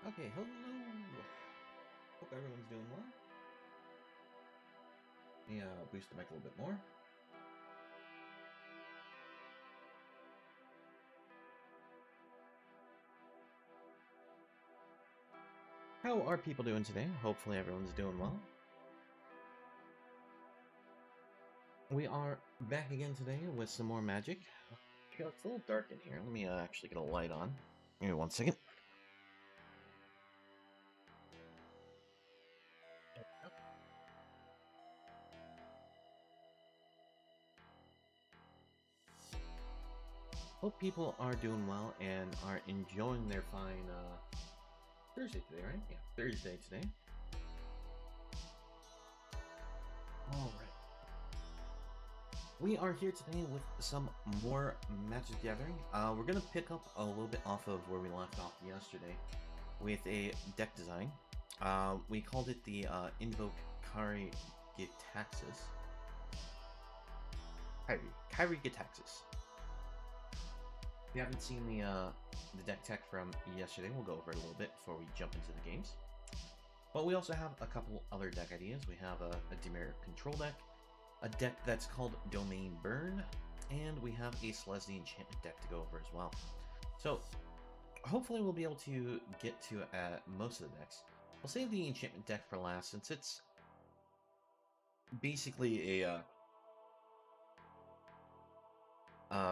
Okay, hello. Hope everyone's doing well. Let me boost the mic a little bit more. How are people doing today? Hopefully everyone's doing well. We are back again today with some more magic. It's a little dark in here. Let me actually get a light on. Give me 1 second. Hope people are doing well and are enjoying their fine Thursday today, right? Yeah, Thursday today. All right. We are here today with some more Magic Gathering. We're going to pick up a little bit off of where we left off yesterday with a deck design. We called it the Invoke Kairi-Gitaxias. Kairi-Gitaxias. If you haven't seen the deck tech from yesterday, we'll go over it a little bit before we jump into the games. But we also have a couple other deck ideas. We have a Dimir control deck, a deck that's called Domain Burn, and we have a Selesnya enchantment deck to go over as well. So hopefully we'll be able to get to most of the decks. We'll save the enchantment deck for last since it's basically a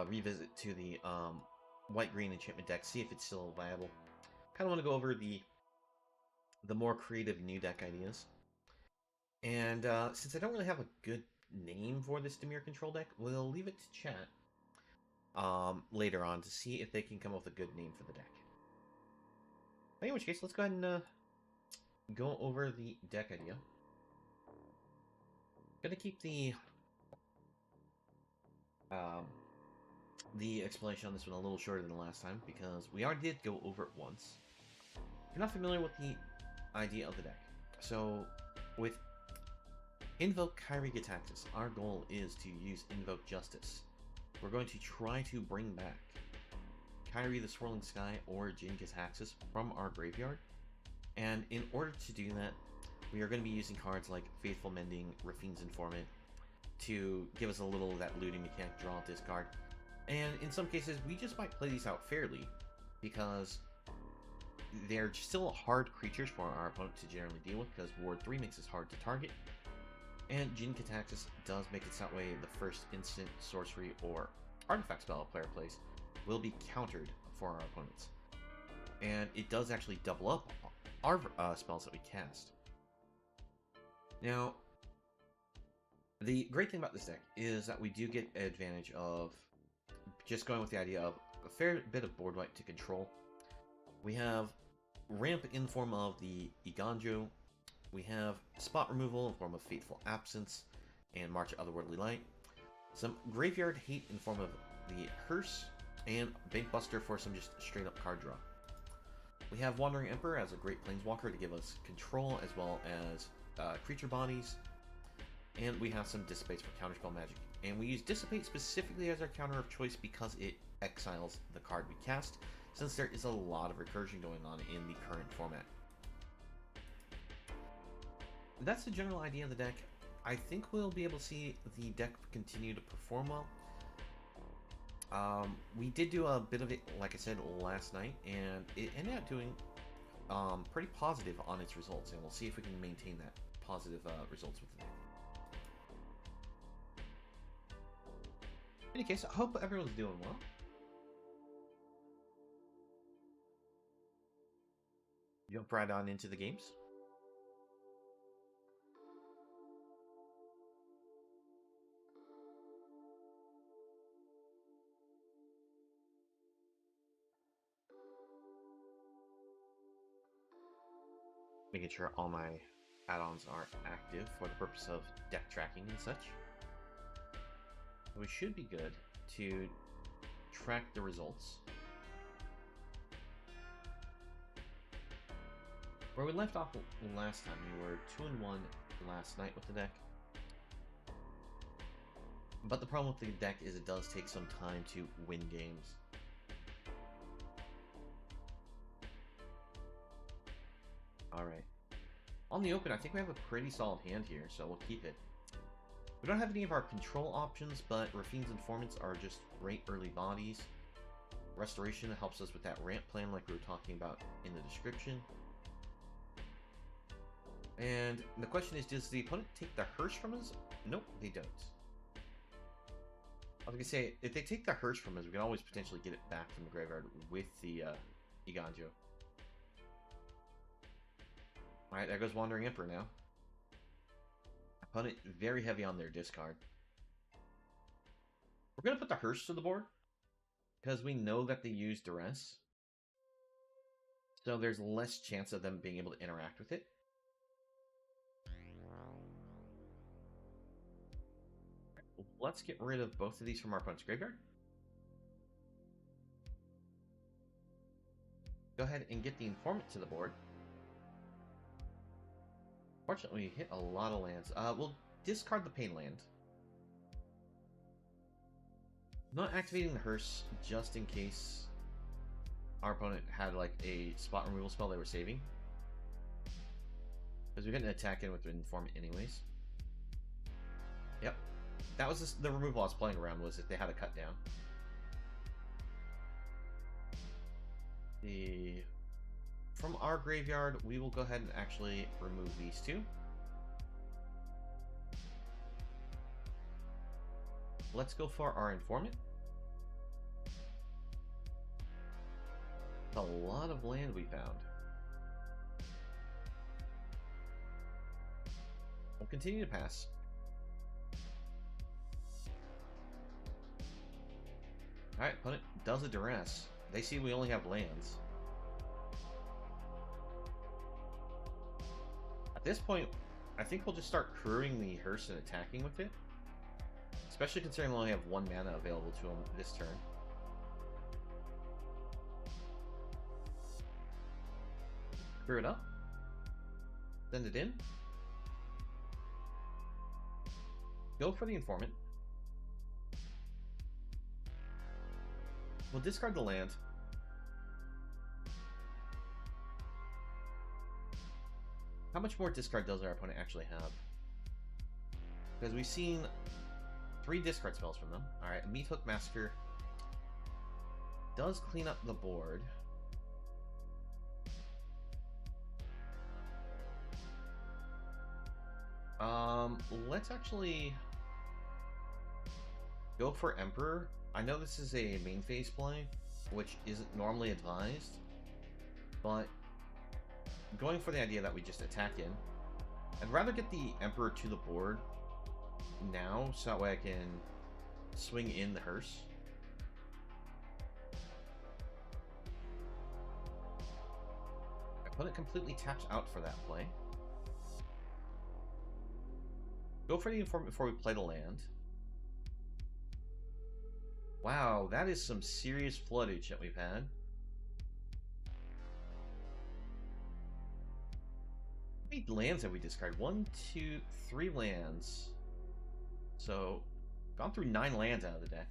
revisit to the white-green enchantment deck, see if it's still viable. Kind of want to go over the more creative new deck ideas. And since I don't really have a good name for this Dimir control deck, we'll leave it to chat later on to see if they can come up with a good name for the deck. In which case, let's go ahead and go over the deck idea. Gonna keep the explanation on this one a little shorter than the last time because we already did go over it once. If you're not familiar with the idea of the deck, so with Invoke Kairi-Gitaxias, our goal is to use Invoke Justice. We're going to try to bring back Kairi the Swirling Sky or Kairi-Gitaxias from our graveyard. And in order to do that, we are going to be using cards like Faithful Mending, Rafine's Informant to give us a little of that looting mechanic, draw a discard. And in some cases, we just might play these out fairly because they're still hard creatures for our opponent to generally deal with because Ward 3 makes it hard to target. And Kairi-Gitaxias does make it that way the first instant, sorcery, or artifact spell a player plays will be countered for our opponents. And it does actually double up our spells that we cast. Now, the great thing about this deck is that we do get advantage of just going with the idea of a fair bit of board wipe to control. We have ramp in the form of the Iganjo. We have spot removal in the form of Fateful Absence and March of Otherworldly Light. Some graveyard hate in the form of the Hearse, and Bank Buster for some just straight up card draw. We have Wandering Emperor as a great planeswalker to give us control as well as creature bodies. And we have some Dissipates for counterspell magic. And we use Dissipate specifically as our counter of choice because it exiles the card we cast, since there is a lot of recursion going on in the current format. That's the general idea of the deck. I think we'll be able to see the deck continue to perform well. We did do a bit of it, like I said, last night, and it ended up doing pretty positive on its results, and we'll see if we can maintain that positive results with the deck. In any case, I hope everyone's doing well. Jump right on into the games. Making sure all my add-ons are active for the purpose of deck tracking and such. We should be good to track the results. Where we left off last time, we were 2-1 last night with the deck. But the problem with the deck is it does take some time to win games. Alright. On the open, I think we have a pretty solid hand here, so we'll keep it. We don't have any of our control options, but Rafine's Informants are just great early bodies. Restoration helps us with that ramp plan like we were talking about in the description. And the question is, does the opponent take the Hearse from us? Nope, they don't. I was going to say, if they take the Hearse from us, we can always potentially get it back from the graveyard with the Iganjo. Alright, there goes Wandering Emperor now. Opponent very heavy on their discard. We're going to put the Hearse to the board, because we know that they use Duress. So there's less chance of them being able to interact with it. Let's get rid of both of these from our opponent's graveyard. Go ahead and get the Informant to the board. Fortunately, we hit a lot of lands. We'll discard the Pain land. Not activating the Hearse just in case our opponent had like a spot removal spell they were saving. Because we couldn't attack in with the Informant anyways. Yep. That was the removal I was playing around, was if they had a cut down. From our graveyard, we will go ahead and actually remove these two. Let's go for our Informant. A lot of land we found. We'll continue to pass. Alright, opponent does a Duress. They see we only have lands. At this point, I think we'll just start crewing the Hearse and attacking with it. Especially considering we only have 1 mana available to him this turn. Crew it up. Send it in. Go for the Informant. We'll discard the land. How much more discard does our opponent actually have? Because we've seen 3 discard spells from them. Alright, Meat Hook Massacre does clean up the board. Let's actually go for Emperor. I know this is a main phase play, which isn't normally advised, but going for the idea that we just attack in, I'd rather get the Emperor to the board now, so that way I can swing in the Hearse. My opponent completely taps out for that play. Go for the Informant before we play the land. Wow, that is some serious floodage that we've had. How many lands have we discarded? 1, 2, 3 lands. So, gone through 9 lands out of the deck.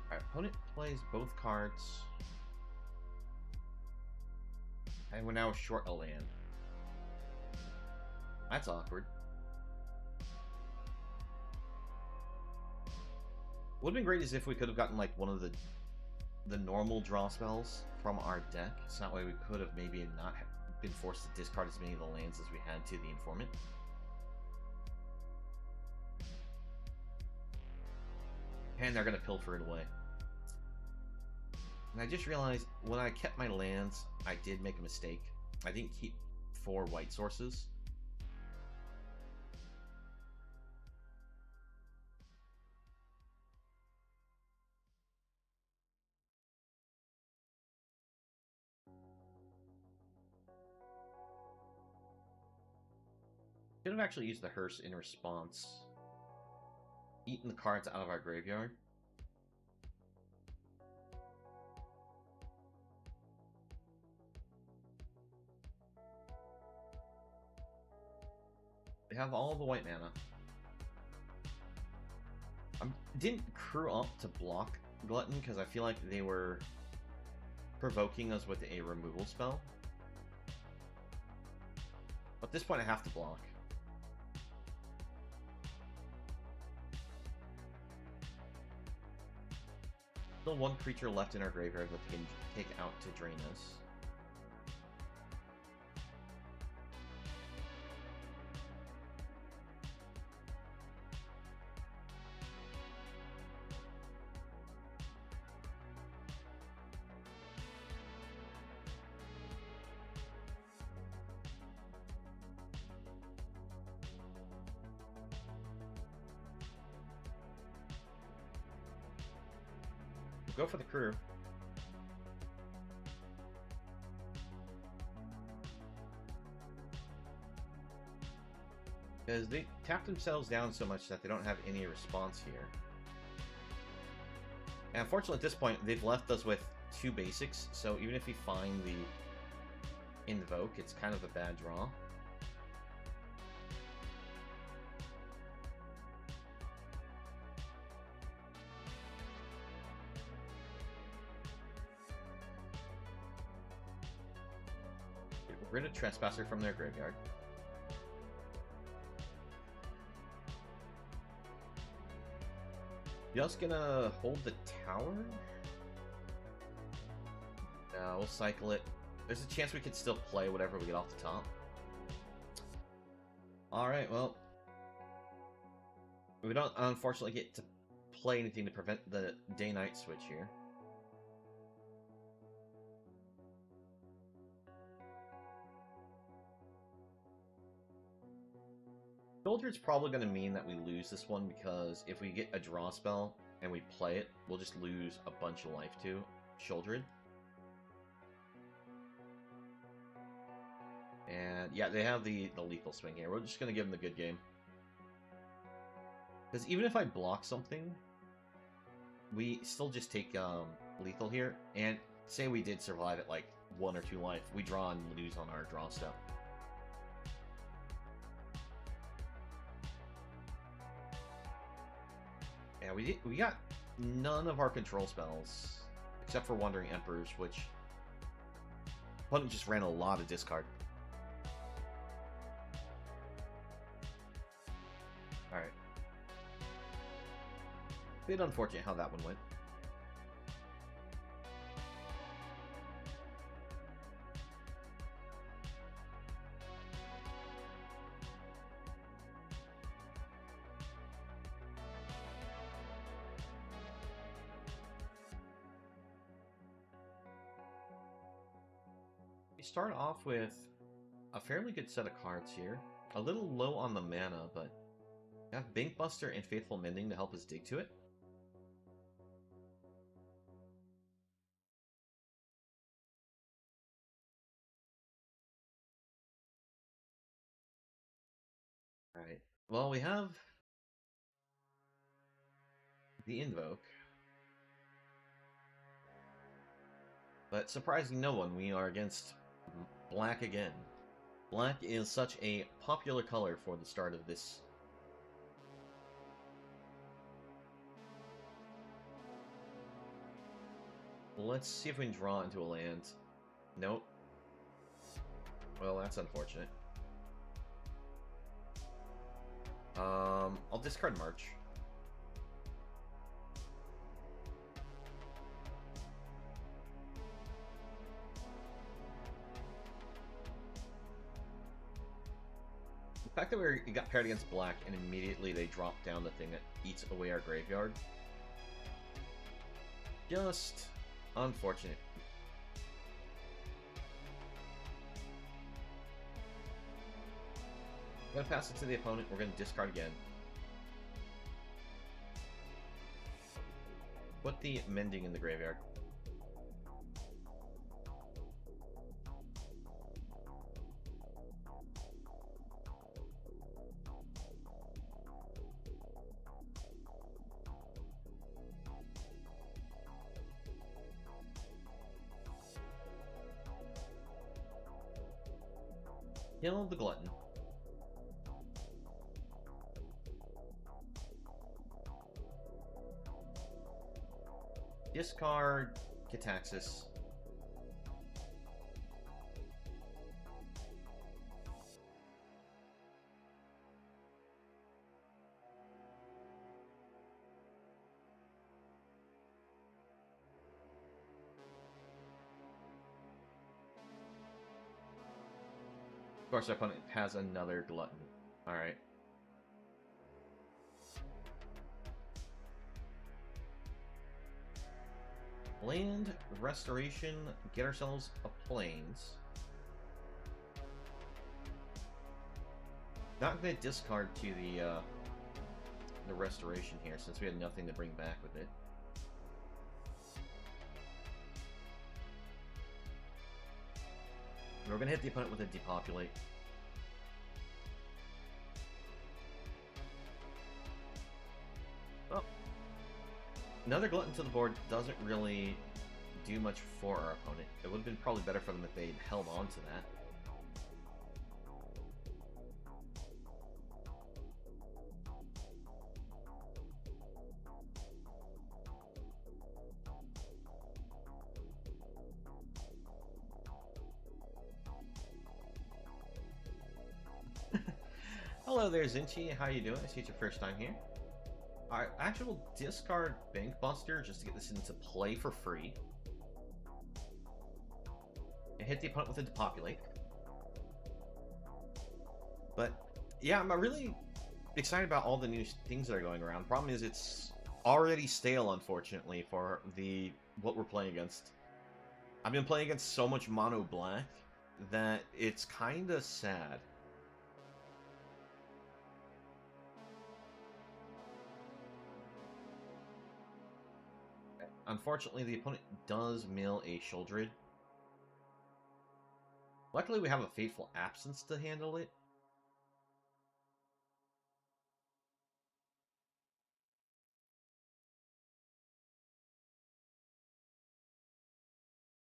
Alright, opponent plays both cards. And we're now short a land. That's awkward. What would have been great is if we could have gotten like one of the normal draw spells from our deck, so that way we could have maybe not been forced to discard as many of the lands as we had to the Informant. And they're going to pilfer it away. And I just realized when I kept my lands, I did make a mistake. I didn't keep 4 white sources. Should have actually used the Hearse in response. Eaten the cards out of our graveyard. They have all the white mana. I didn't crew up to block Glutton because I feel like they were provoking us with a removal spell. But at this point I have to block. Still one creature left in our graveyard that they can take out to drain us. Go for the crew. Because they tap themselves down so much that they don't have any response here. And unfortunately at this point, they've left us with 2 basics, so even if we find the Invoke, it's kind of a bad draw. We're rid of Trespasser from their graveyard. Just gonna hold the tower? No, we'll cycle it. There's a chance we could still play whatever we get off the top. Alright, well. We don't unfortunately get to play anything to prevent the day-night switch here. Soldier's probably going to mean that we lose this one, because if we get a draw spell and we play it, we'll just lose a bunch of life to Shouldered. And yeah, they have the lethal swing here. We're just going to give them the good game. Because even if I block something, we still just take lethal here. And say we did survive at like 1 or 2 life, we draw and lose on our draw step. Yeah, we got none of our control spells, except for Wandering Emperors, which opponent just ran a lot of discard. Alright. Bit unfortunate how that one went. Start off with a fairly good set of cards here. A little low on the mana, but we have Bankbuster and Faithful Mending to help us dig to it. Alright, well, we have the Invoke. But surprising no one, we are against black again. Black is such a popular color for the start of this. Let's see if we can draw into a land. Nope. Well, that's unfortunate. I'll discard March. The fact that we got paired against black and immediately they drop down the thing that eats away our graveyard. Just unfortunate. I'm going to pass it to the opponent. We're going to discard again. Put the Mending in the graveyard. Kill the Glutton. Discard Gitaxias. Of course, our opponent has another Glutton. Alright. Land, Restoration, get ourselves a Plains. Not going to discard to the Restoration here, since we had nothing to bring back with it. We're going to hit the opponent with a Depopulate. Well, another Glutton to the board doesn't really do much for our opponent. It would have been probably better for them if they'd held on to that. Hello there, Zinchi. How you doing? I see it's your first time here. Alright, actual discard Bank Buster just to get this into play for free. And hit the opponent with a Depopulate. But, yeah, I'm really excited about all the new things that are going around. Problem is, it's already stale, unfortunately, for what we're playing against. I've been playing against so much mono black that it's kind of sad. Unfortunately, the opponent does mill a Sheoldred. Luckily, we have a Fateful Absence to handle it.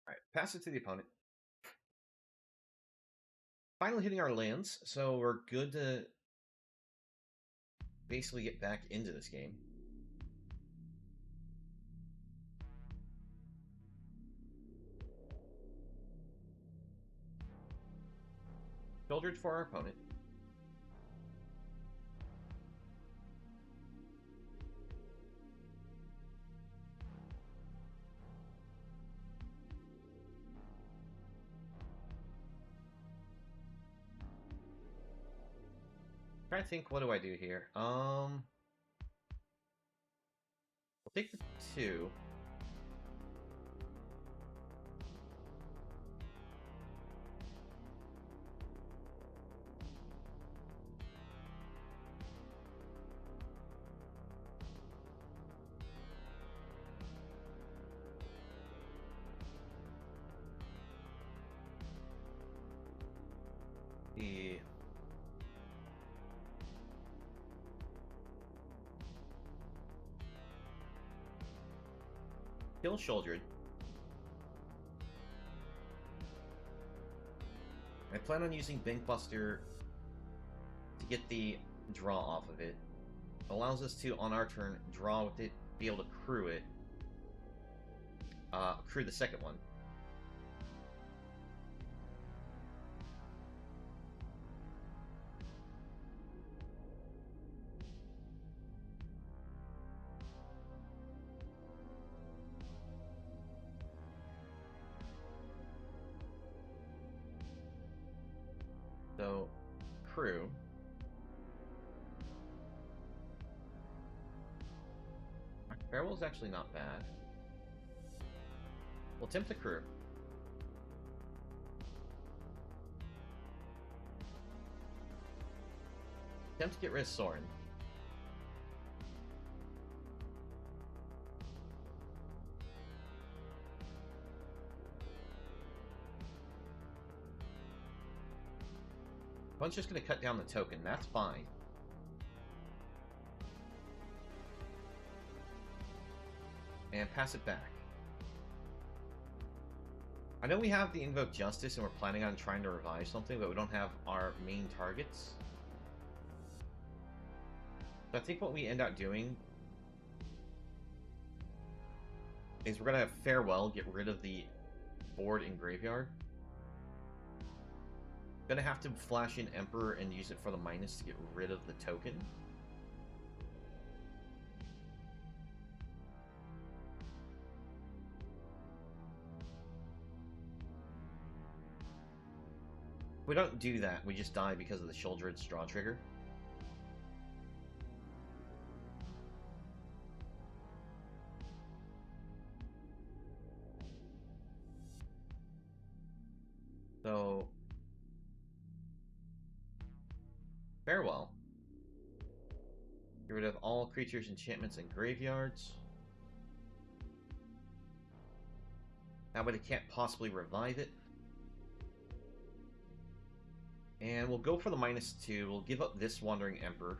Alright, pass it to the opponent. Finally hitting our lands, so we're good to basically get back into this game. Sheoldred for our opponent. Trying to think, what do I do here? We'll take the 2. The kill Sheoldred. I plan on using Bank Buster to get the draw off of it. Allows us to, on our turn, draw with it, be able to crew it. Crew the second one. So, crew. Farewell's actually not bad. We'll attempt the crew. Attempt to get rid of Sorin. One's just going to cut down the token. That's fine. And pass it back. I know we have the Invoke Justice and we're planning on trying to revive something, but we don't have our main targets. So I think what we end up doing is we're gonna have Farewell, get rid of the board and graveyard. Gonna have to flash in Emperor and use it for the minus to get rid of the token. If we don't do that, we just die because of the Sheoldred's draw trigger. So, Farewell. Get rid of all creatures, enchantments, and graveyards. That way they can't possibly revive it. And we'll go for the -2. We'll give up this Wandering Emperor.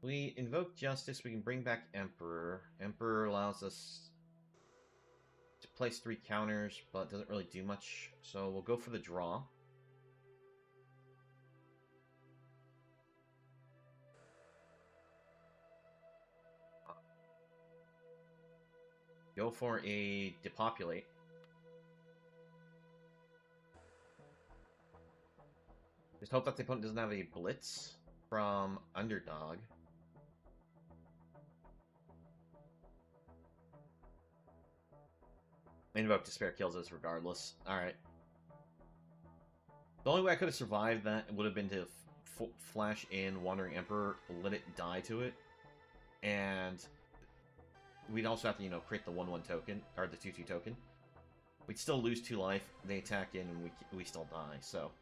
We invoke Justice, we can bring back Emperor. Emperor allows us to place 3 counters, but doesn't really do much. So we'll go for the draw. Go for a Depopulate. Just hope that the opponent doesn't have a Blitz from Underdog. Invoke Despair kills us regardless. Alright. The only way I could have survived that would have been to flash in Wandering Emperor, let it die to it, and we'd also have to, you know, create the 1/1 token, or the 2/2 token. We'd still lose 2 life, they attack in, and we still die, so...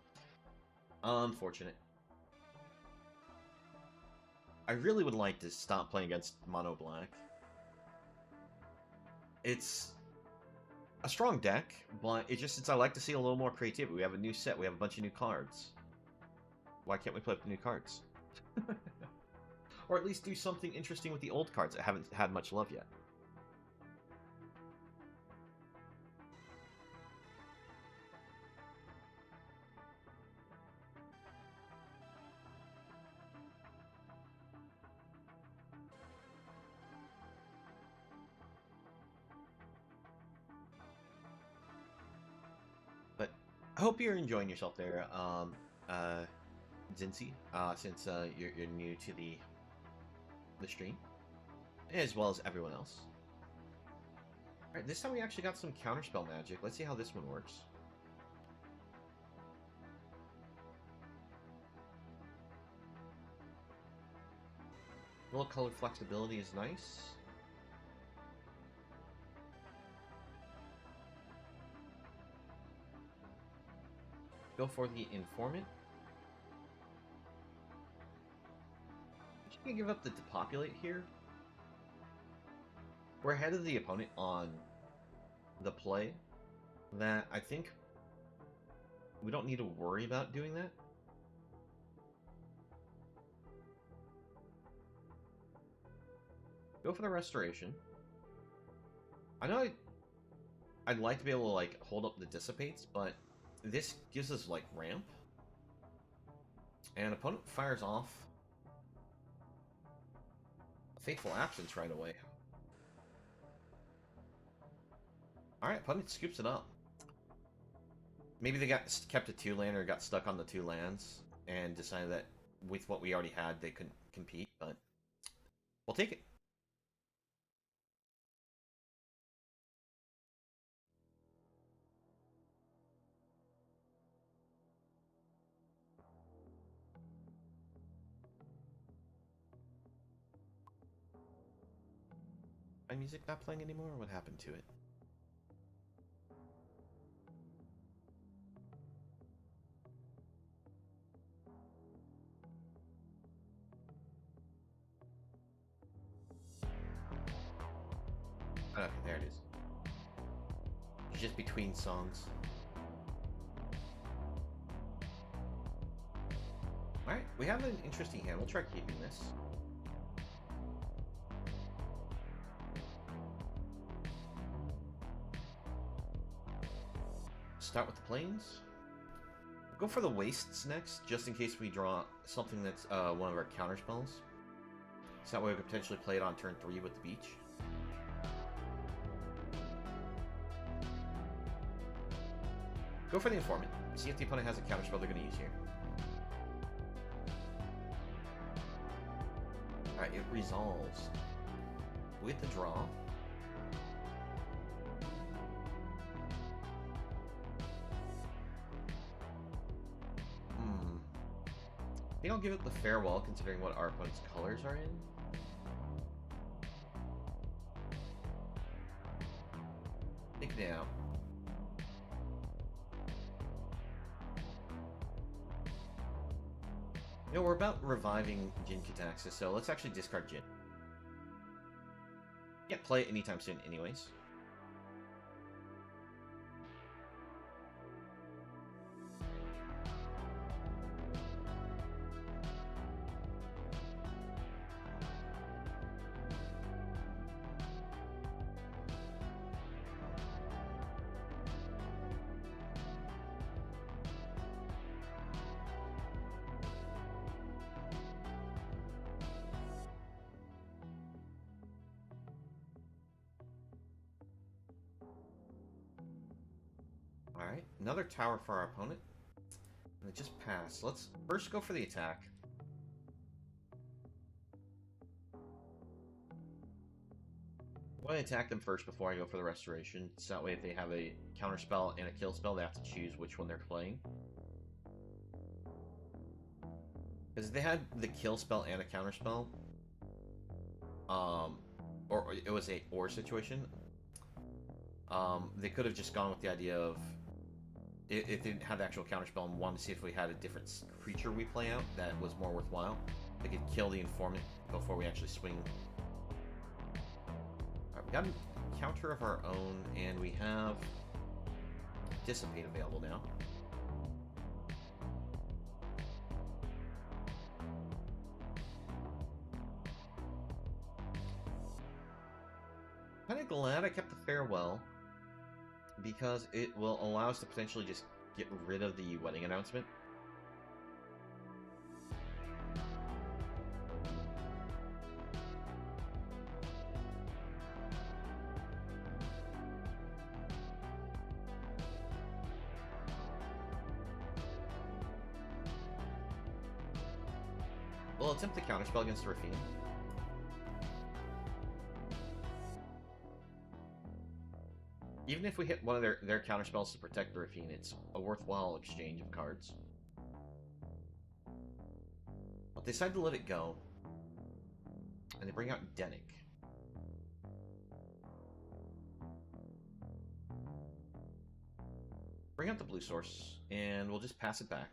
unfortunate. I really would like to stop playing against Mono Black. It's a strong deck, but it's I like to see a little more creativity. We have a new set, we have a bunch of new cards. Why can't we play with the new cards? Or at least do something interesting with the old cards that haven't had much love yet. But I hope you're enjoying yourself there, Zinzi, since you're new to the stream, as well as everyone else. Alright, this time we actually got some counterspell magic. Let's see how this one works. A little color flexibility is nice. Go for the Informant. I'm just gonna give up the Depopulate here. We're ahead of the opponent on the play, that I think we don't need to worry about doing that. Go for the Restoration. I know I'd like to be able to, like, hold up the Dissipates, but this gives us, like, ramp. And opponent fires off a Fateful Absence right away. Alright, opponent scoops it up. Maybe they got kept a 2-land or got stuck on the 2 lands and decided that with what we already had they couldn't compete, but we'll take it. My music not playing anymore? What happened to it? just between songs. Alright, we have an interesting hand. We'll try keeping this. Start with the planes. Go for the wastes next, just in case we draw something that's one of our counter spells. So that way we could potentially play it on turn 3 with the beach. Go for the informant. See if the opponent has a counter spell they're going to use here. Alright, it resolves with the draw. I think I'll give it the farewell, considering what our opponent's colors are in. Take it down. You know, we're about reviving Kairi-Gitaxias, so let's actually discard Jin. Can't play it anytime soon anyways. Alright, another tower for our opponent. And it just passed. Let's first go for the attack. I want to attack them first before I go for the restoration. So that way if they have a counter spell and a kill spell, they have to choose which one they're playing. Because if they had the kill spell and a counter spell, or it was a or situation, they could have just gone with the idea of if they didn't have the actual counterspell and wanted to see if we had a different creature we play out that was more worthwhile. They could kill the informant before we actually swing. Alright, we got a counter of our own, and we have Dissipate available now. Kind of glad I kept the farewell, because it will allow us to potentially just get rid of the wedding announcement. We'll attempt the counterspell against the Rafine. Even if we hit one of their counterspells to protect the Rafine, it's a worthwhile exchange of cards. But they decide to let it go, and they bring out Denick. Bring out the blue source, and we'll just pass it back.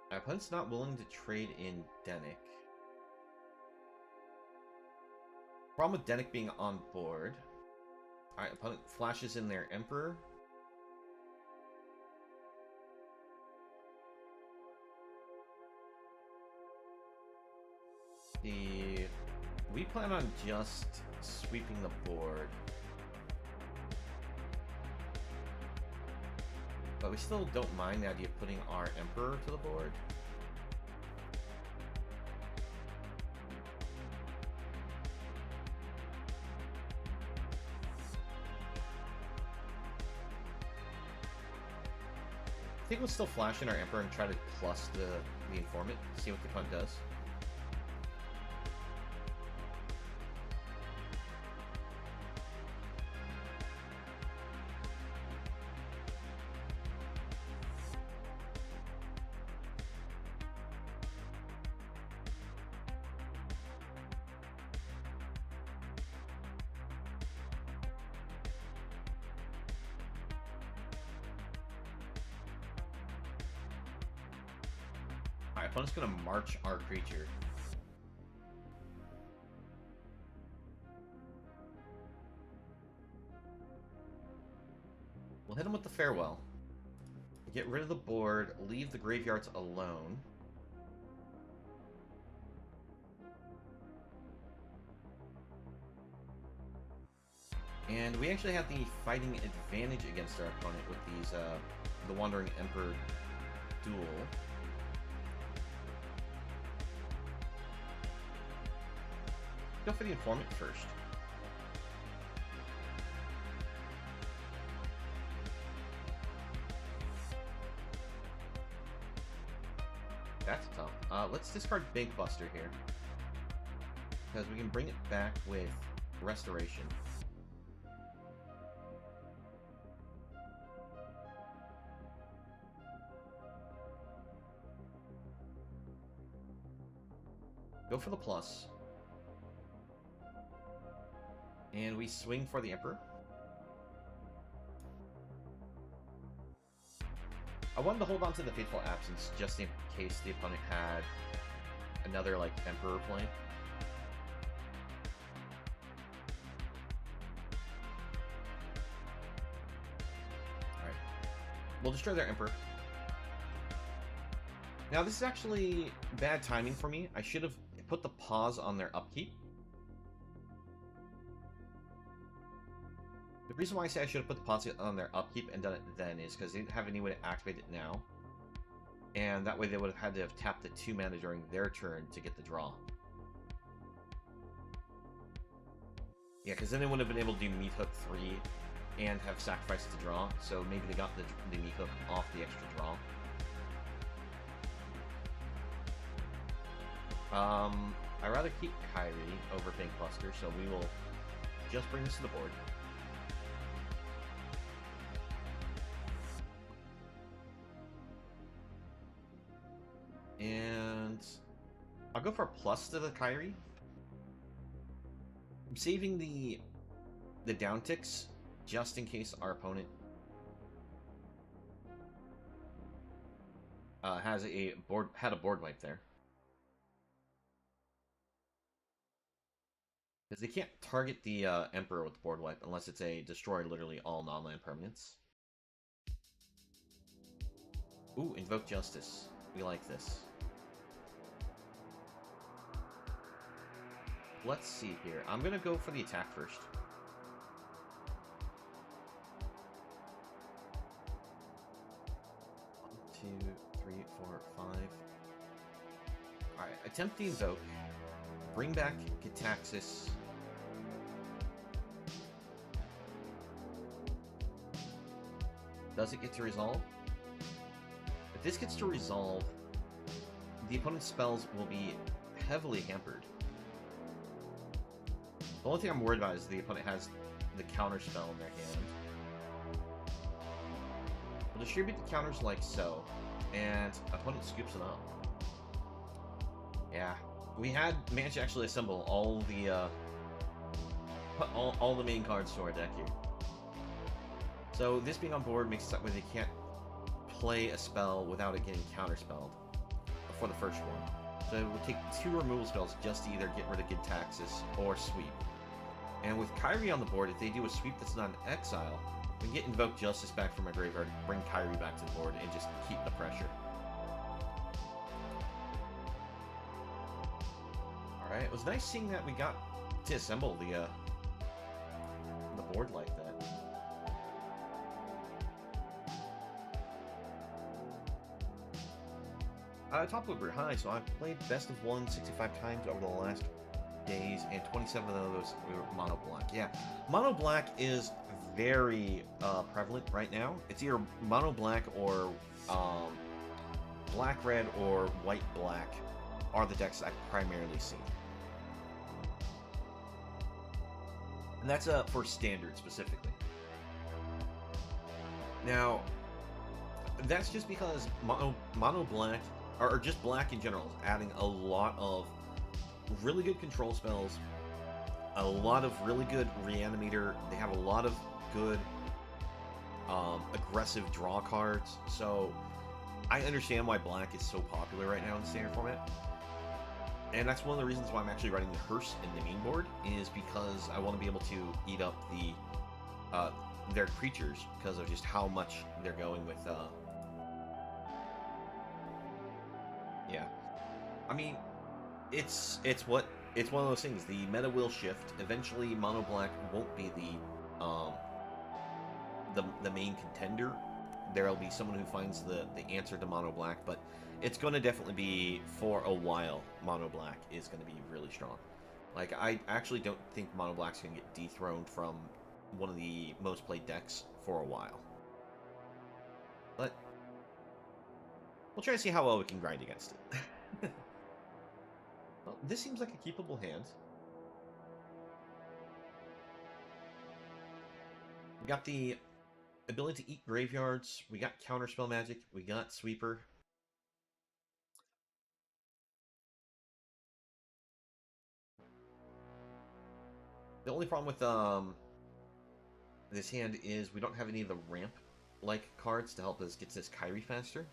My opponent's not willing to trade in Denick. Problem with Denick being on board. Alright, opponent flashes in their Emperor. We plan on just sweeping the board. But we still don't mind the idea of putting our Emperor to the board. I think we'll still flash in our Emperor and try to plus the Informant, see what the opponent does. Alright, opponent's gonna march our creature. We'll hit him with the Farewell. Get rid of the board, leave the graveyards alone. And we actually have the fighting advantage against our opponent with these, the Wandering Emperor duel. Go for the Informant first. That's tough. Let's discard Big Buster here. Because we can bring it back with Restoration. Go for the plus. And we swing for the Emperor. I wanted to hold on to the Fateful Absence just in case the opponent had another, like, Emperor play. Alright. We'll destroy their Emperor. Now, this is actually bad timing for me. I should have put the pause on their upkeep. The reason why I say I should have put the pause on their upkeep and done it then is because they didn't have any way to activate it now. And that way they would have had to have tapped the 2 mana during their turn to get the draw. Yeah, because then they would have been able to do Meat Hook 3 and have sacrificed the draw. So maybe they got the Meat Hook off the extra draw. I'd rather keep Kairi over Bank Buster, so we will just bring this to the board. And I'll go for a plus to the Kairi. I'm saving the down ticks just in case our opponent had a board wipe there. Because they can't target the Emperor with the board wipe unless it's a destroy literally all non-land permanents. Ooh, Invoke Justice. We like this. Let's see here. I'm gonna go for the attack first. One, 2, 3, 4, 5. Alright, attempt the Invoke. Bring back Gitaxias. Does it get to resolve? If this gets to resolve, the opponent's spells will be heavily hampered. The only thing I'm worried about is the opponent has the counter spell in their hand. We'll distribute the counters like so, and opponent scoops it up. Yeah, we had managed to actually assemble all the main cards to our deck here. So this being on board makes it that way they can't play a spell without it getting counterspelled for the first one. So it will take 2 removal spells just to either get rid of Gitaxias or sweep. And with Kairi on the board, if they do a sweep that's not an exile, we can get Invoke Justice back from my graveyard, bring Kairi back to the board, and just keep the pressure. Alright, it was nice seeing that we got to assemble the board like that. Top Looper, hi. So I've played best of 165 times over the last days, and 27 of those were mono black. Yeah, mono black is very prevalent right now. It's either mono black or black red or white black are the decks I primarily see, and that's for standard specifically. Now, that's just because mono black, or just black in general, is adding a lot of really good control spells, a lot of really good Reanimator. They have a lot of good aggressive draw cards. So I understand why black is so popular right now in the standard format. And that's one of the reasons why I'm actually running the hearse in the main board, is because I want to be able to eat up the their creatures because of just how much they're going with. Yeah, I mean, it's one of those things. The meta will shift. Eventually, mono black won't be the main contender. There'll be someone who finds the answer to mono black, but it's going to definitely be, for a while, mono black is going to be really strong. Like, I actually don't think mono black's going to get dethroned from one of the most played decks for a while. But we'll try to see how well we can grind against it. Well, this seems like a keepable hand. We got the ability to eat graveyards, we got counterspell magic, we got sweeper. The only problem with this hand is we don't have any of the ramp-like cards to help us get this Kairi faster.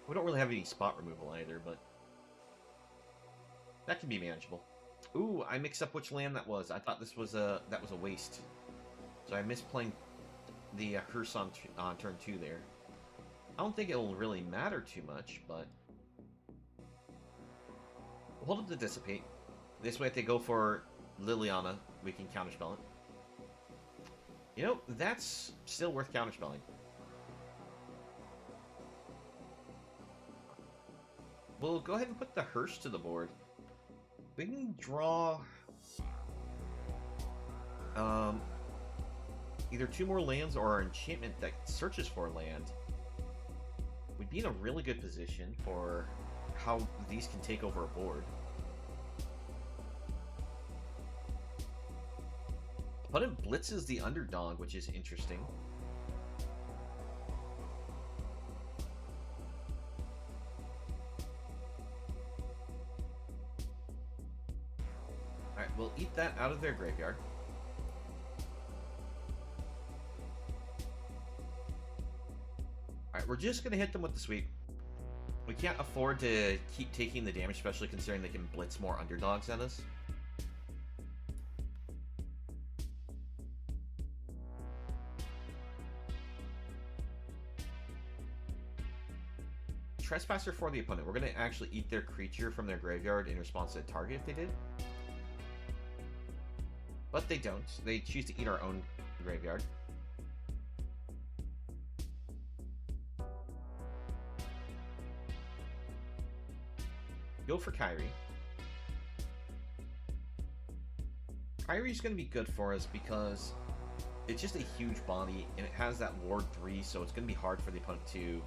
We don't really have any spot removal either, but that can be manageable. Ooh, I mixed up which land that was. I thought this was a waste. So I missed playing the hearse on turn 2 there. I don't think it'll really matter too much, but we'll hold it to dissipate. This way, if they go for Liliana, we can counterspell it. You know, that's still worth counterspelling. We'll go ahead and put the hearse to the board. We can draw either 2 more lands or our enchantment that searches for land. We'd be in a really good position for how these can take over a board. Opponent blitzes the underdog, which is interesting. Alright, we'll eat that out of their graveyard. Alright, we're just going to hit them with the sweep. We can't afford to keep taking the damage, especially considering they can blitz more underdogs at us. Trespasser for the opponent. We're going to actually eat their creature from their graveyard in response to a target if they did. But they don't. They choose to eat our own graveyard. Go for Kairi. Kairi's going to be good for us because it's just a huge body, and it has that Ward 3, so it's going to be hard for the opponent to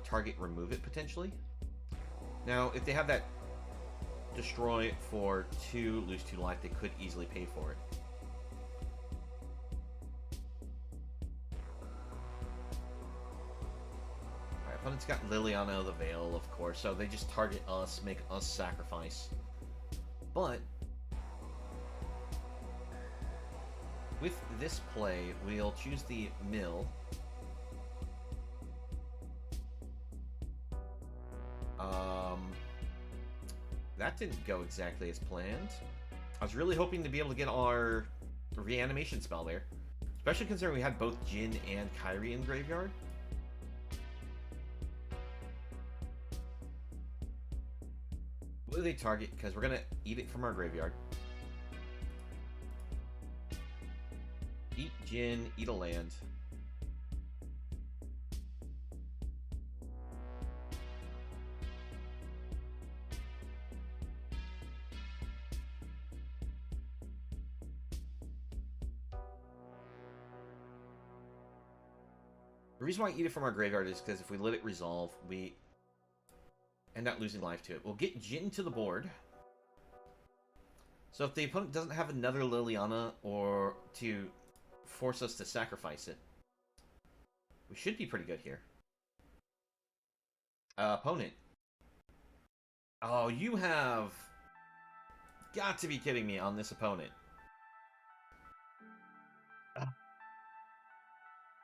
target remove it, potentially. Now, if they have that destroy for 2, lose 2 life, they could easily pay for it. Alright, opponent's got Liliana of the Veil, of course, so they just target us, make us sacrifice. But with this play, we'll choose the mill. That didn't go exactly as planned. I was really hoping to be able to get our reanimation spell there. Especially considering we had both Jin and Kairi in graveyard. What do they target? Because we're going to eat it from our graveyard. Eat Jin, eat a land. The reason why I eat it from our graveyard is because if we let it resolve, we end up losing life to it. We'll get Jin to the board. So if the opponent doesn't have another Liliana or to force us to sacrifice it, we should be pretty good here. Opponent. Oh, you have got to be kidding me on this opponent.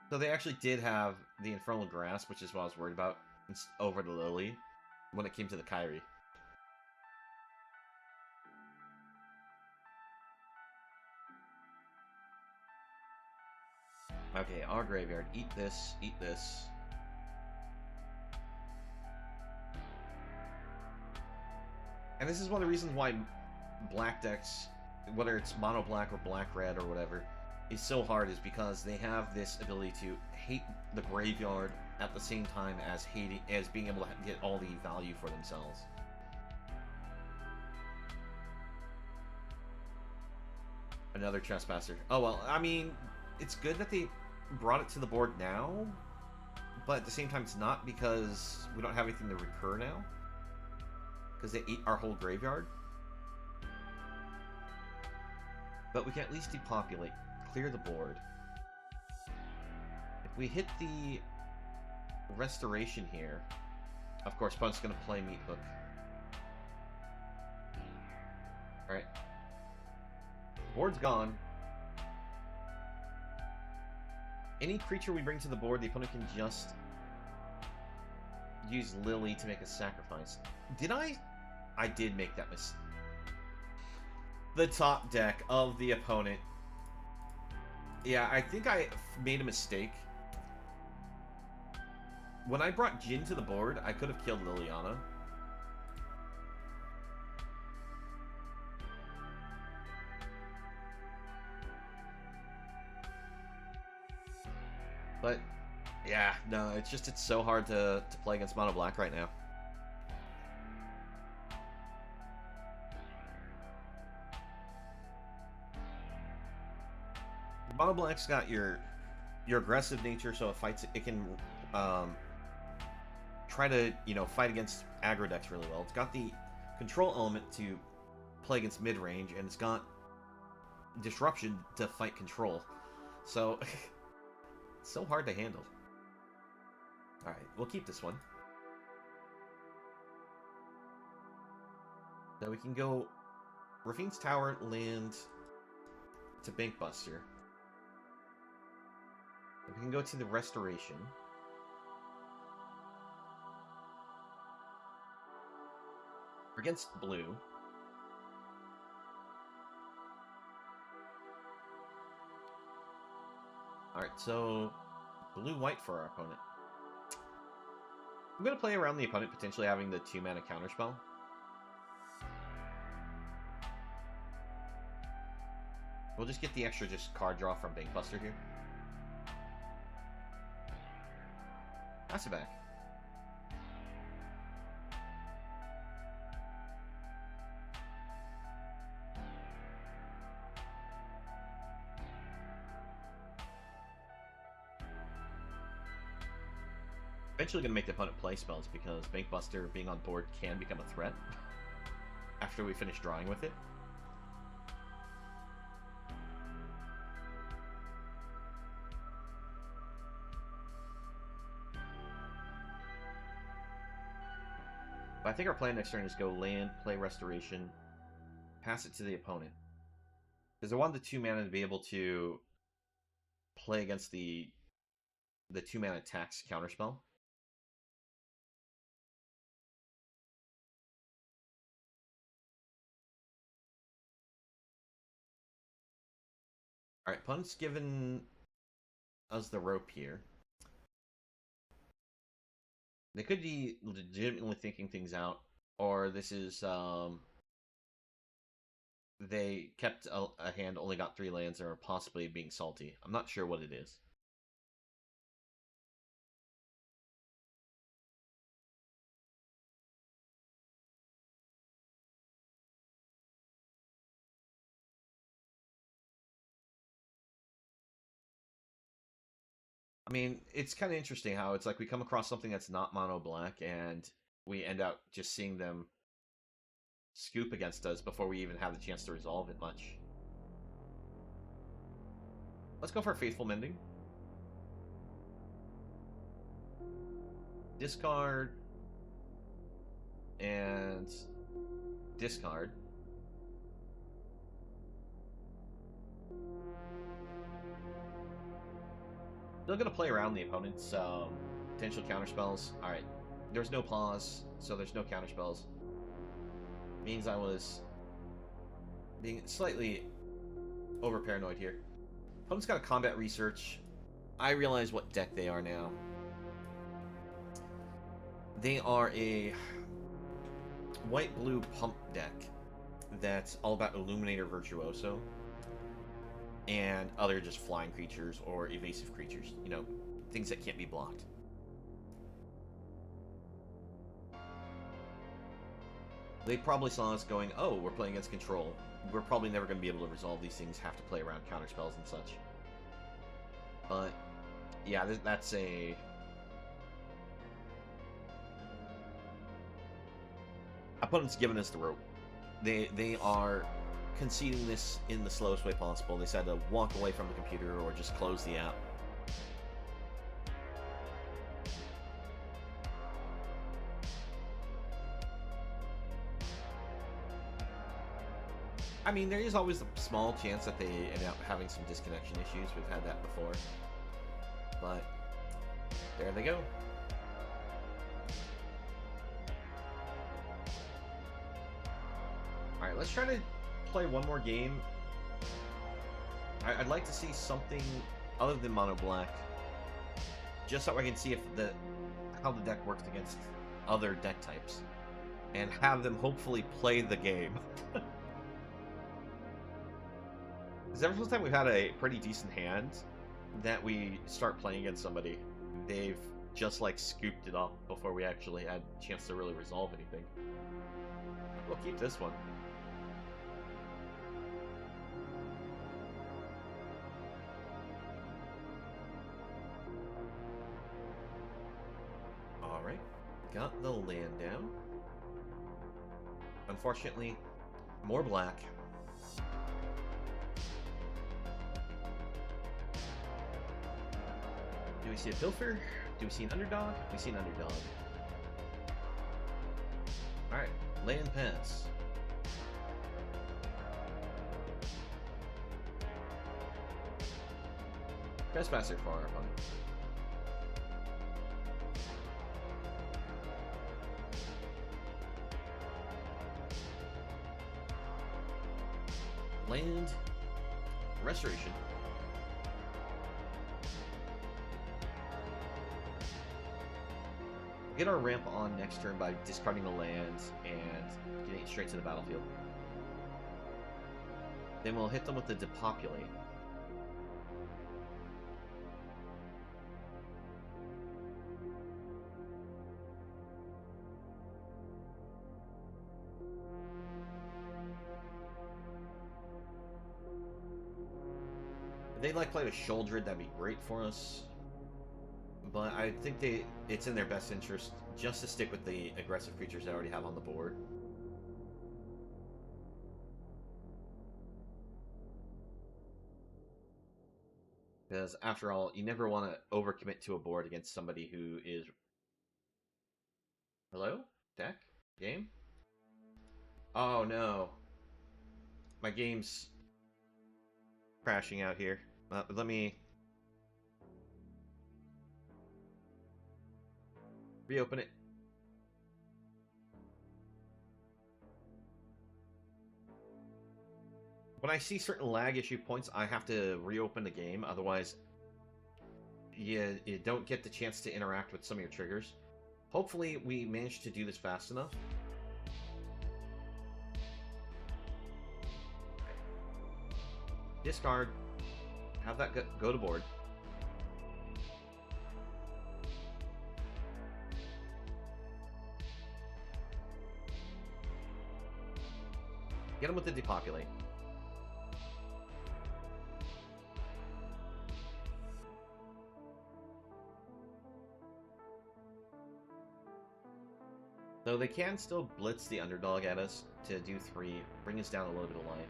So they actually did have the Infernal Grasp, which is what I was worried about, over the Lily when it came to the Kairi. Okay, our graveyard. Eat this, eat this. And this is one of the reasons why black decks, whether it's mono black or black red or whatever, is so hard, is because they have this ability to hate the graveyard at the same time as being able to get all the value for themselves. Another Trespasser. Oh well, I mean, it's good that they brought it to the board now, but at the same time it's not, because we don't have anything to recur now. Because they ate our whole graveyard. But we can at least depopulate, clear the board. If we hit the restoration here, of course, Punch's going to play Meat Hook. Alright. Board's gone. Any creature we bring to the board, the opponent can just use Lily to make a sacrifice. Did I? I did make that mistake. The top deck of the opponent. Yeah, I think I made a mistake. When I brought Jin to the board, I could have killed Liliana. But, yeah, no, it's so hard to play against Mono Black right now. Mono Black's got your aggressive nature, so it can try to, fight against aggro decks really well. It's got the control element to play against mid-range, and it's got disruption to fight control. So, it's so hard to handle. Alright, we'll keep this one. Now we can go Rafine's Tower, land to Bankbuster. We can go to the Restoration. We're against blue. Alright, so blue-white for our opponent. I'm going to play around the opponent potentially having the 2-mana counterspell. We'll just get the extra card draw from Bankbuster here. Pass it back. Eventually going to make the opponent play spells, because Bankbuster being on board can become a threat after we finish drawing with it. But I think our plan next turn is go land, play Restoration, pass it to the opponent. Because I wanted the 2 mana to be able to play against the 2 mana tax counterspell. Alright, opponent's given us the rope here. They could be legitimately thinking things out, or this is, they kept a hand, only got 3 lands, or possibly being salty. I'm not sure what it is. I mean, it's kind of interesting how it's like we come across something that's not mono black, and we end up just seeing them scoop against us before we even have the chance to resolve it much. Let's go for Faithful Mending. Discard. And discard. Still gonna play around the opponent's potential counterspells. Alright. There's no pause, so there's no counterspells. Means I was being slightly over paranoid here. Opponent's got a combat research. I realize what deck they are now. They are a white-blue pump deck that's all about Illuminator Virtuoso and other just flying creatures or evasive creatures. You know, things that can't be blocked. They probably saw us going, oh, we're playing against control. We're probably never going to be able to resolve these things, have to play around counterspells and such. But, yeah, that's a... Opponent's giving us the rope. They are conceding this in the slowest way possible. They said to walk away from the computer or just close the app. I mean, there is always a small chance that they end up having some disconnection issues. We've had that before. But there they go. Alright, let's try to play one more game. I'd like to see something other than mono black. Just so I can see if how the deck works against other deck types. And have them hopefully play the game. Because ever since time we've had a pretty decent hand that we start playing against somebody, they've just like scooped it up before we actually had a chance to really resolve anything. We'll keep this one. Alright, got the land down. Unfortunately, more black. Do we see a Pilfer? Do we see an underdog? We see an underdog. Alright, land pass. Trespasser for our opponent. Land. Restoration. Get our ramp on next turn by discarding the lands and getting it straight to the battlefield. Then we'll hit them with the depopulate. If they'd like play with Shouldered, that'd be great for us. But I think it's in their best interest just to stick with the aggressive creatures they already have on the board. Because after all, you never want to overcommit to a board against somebody who is... Hello? Deck? Game? Oh no. My game's crashing out here. Let me... reopen it. When I see certain lag issue points, I have to reopen the game. Otherwise, you don't get the chance to interact with some of your triggers. Hopefully, we managed to do this fast enough. Discard. Have that go to board. Get him with the depopulate. Though they can still blitz the underdog at us to do 3, bring us down a little bit of life.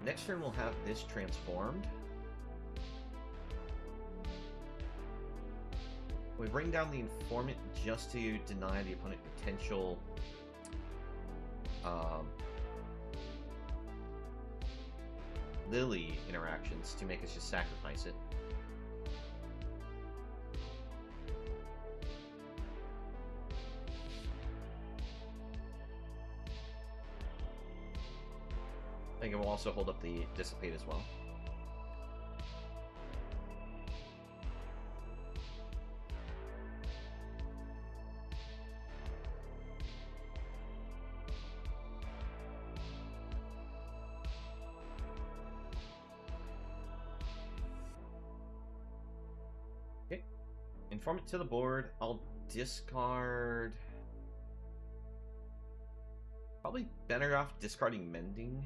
Next turn we'll have this transformed. We bring down the informant just to deny the opponent potential Lily interactions to make us just sacrifice it. also hold up the Dissipate as well. Okay. Inform it to the board. I'll discard... Probably better off discarding Mending.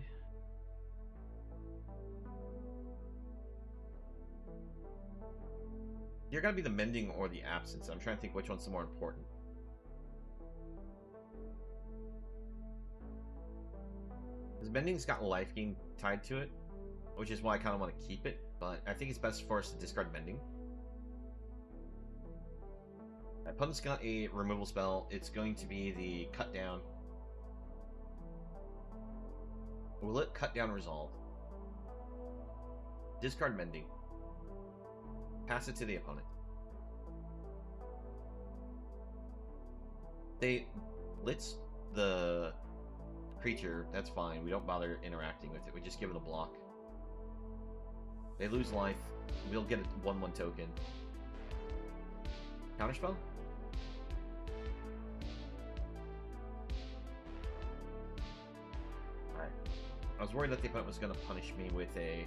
You're gonna be the Mending or the Absence. I'm trying to think which one's the more important. Because Mending's got life gain tied to it, which is why I kind of want to keep it. But I think it's best for us to discard Mending. My opponent's got a removal spell. It's going to be the Cut Down. Will it Cut Down Resolve? Discard Mending. Pass it to the opponent. They blitz the creature. That's fine. We don't bother interacting with it. We just give it a block. They lose life. We'll get a 1/1 token. Counterspell? Alright. I was worried that the opponent was going to punish me with a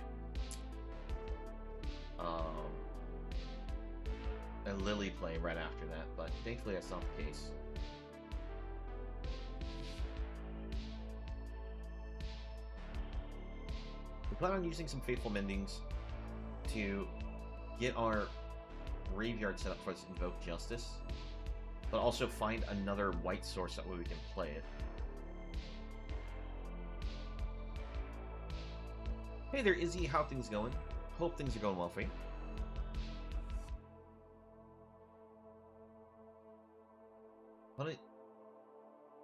Lily play right after that, but thankfully that's not the case. We plan on using some Faithful Mendings to get our graveyard set up for this Invoke Justice, but also find another white source that way we can play it. Hey there, Izzy. How things going? Hope things are going well for you. But it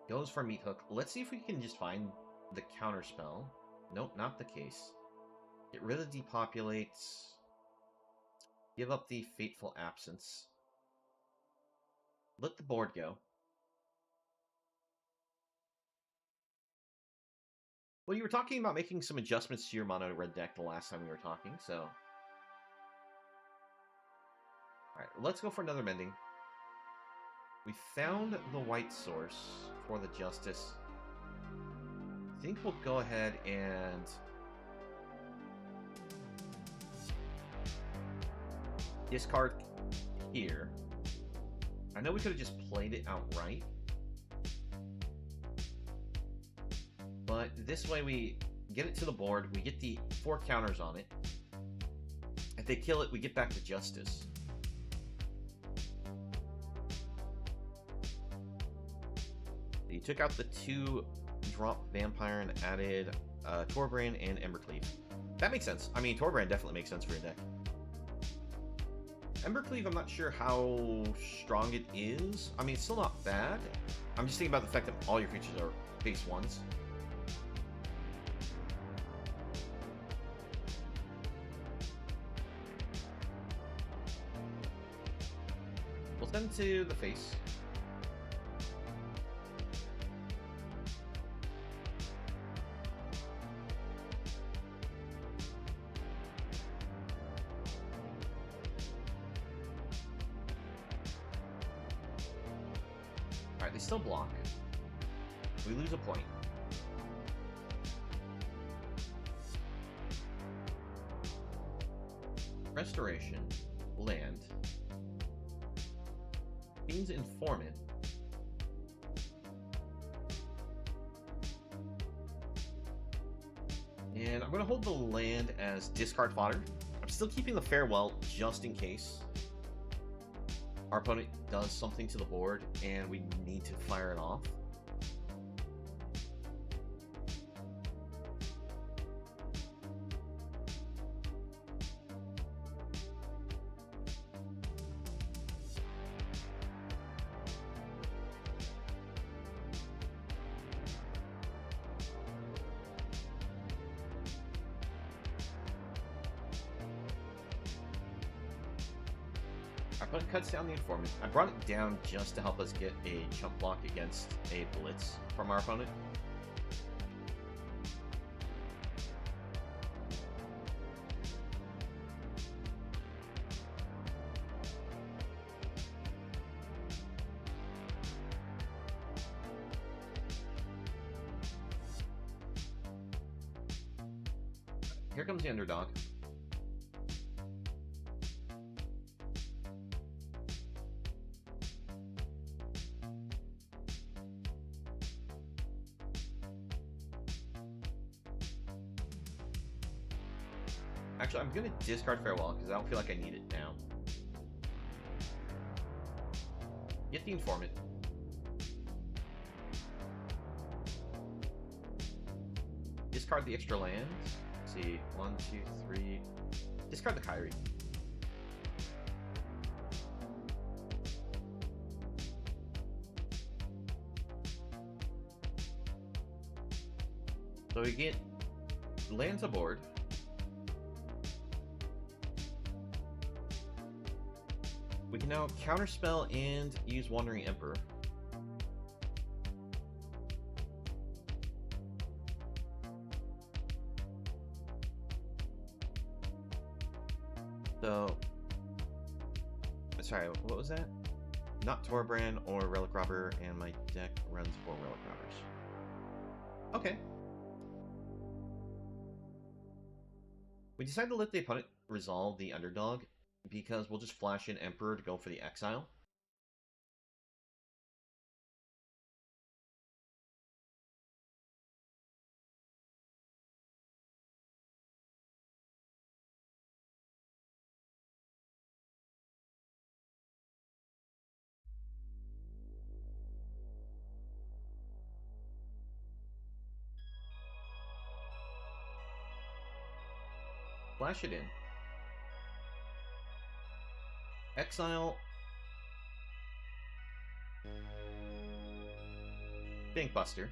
goes for Meat Hook. Let's see if we can just find the counterspell. Nope, not the case. Get rid of Depopulates. Give up the Fateful Absence. Let the board go. Well, you were talking about making some adjustments to your mono red deck the last time we were talking, so... Alright, let's go for another Mending. We found the white source for the Justice. I think we'll go ahead and... discard here. I know we could have just played it outright. But this way we get it to the board, we get the 4 counters on it. If they kill it, we get back to Justice. You took out the 2-drop Vampire and added Torbrand and Embercleave. That makes sense. I mean, Torbrand definitely makes sense for your deck. Embercleave, I'm not sure how strong it is. I mean, it's still not bad. I'm just thinking about the fact that all your creatures are base 1s. We'll send to the face. Alright, they still block. We lose a point. Restoration. Land. King's Informant. And I'm going to hold the land as discard fodder. I'm still keeping the Farewell just in case our opponent does something to the board and we need to fire it off. Our opponent cuts down the Informant. I brought it down just to help us get a chump block against a Blitz from our opponent. Here comes the underdog. Actually, I'm going to discard Farewell because I don't feel like I need it now. Get the Informant. Discard the extra lands. Let's see, 1, 2, 3. Discard the Kairi. So we get lands aboard. We can now counterspell and use Wandering Emperor. So, sorry, what was that? Not Torbrand or Relic Robber, and my deck runs 4 Relic Robbers. Okay. We decided to let the opponent resolve the underdog, because we'll just flash in Emperor to go for the exile. Flash it in. Exile. Bankbuster.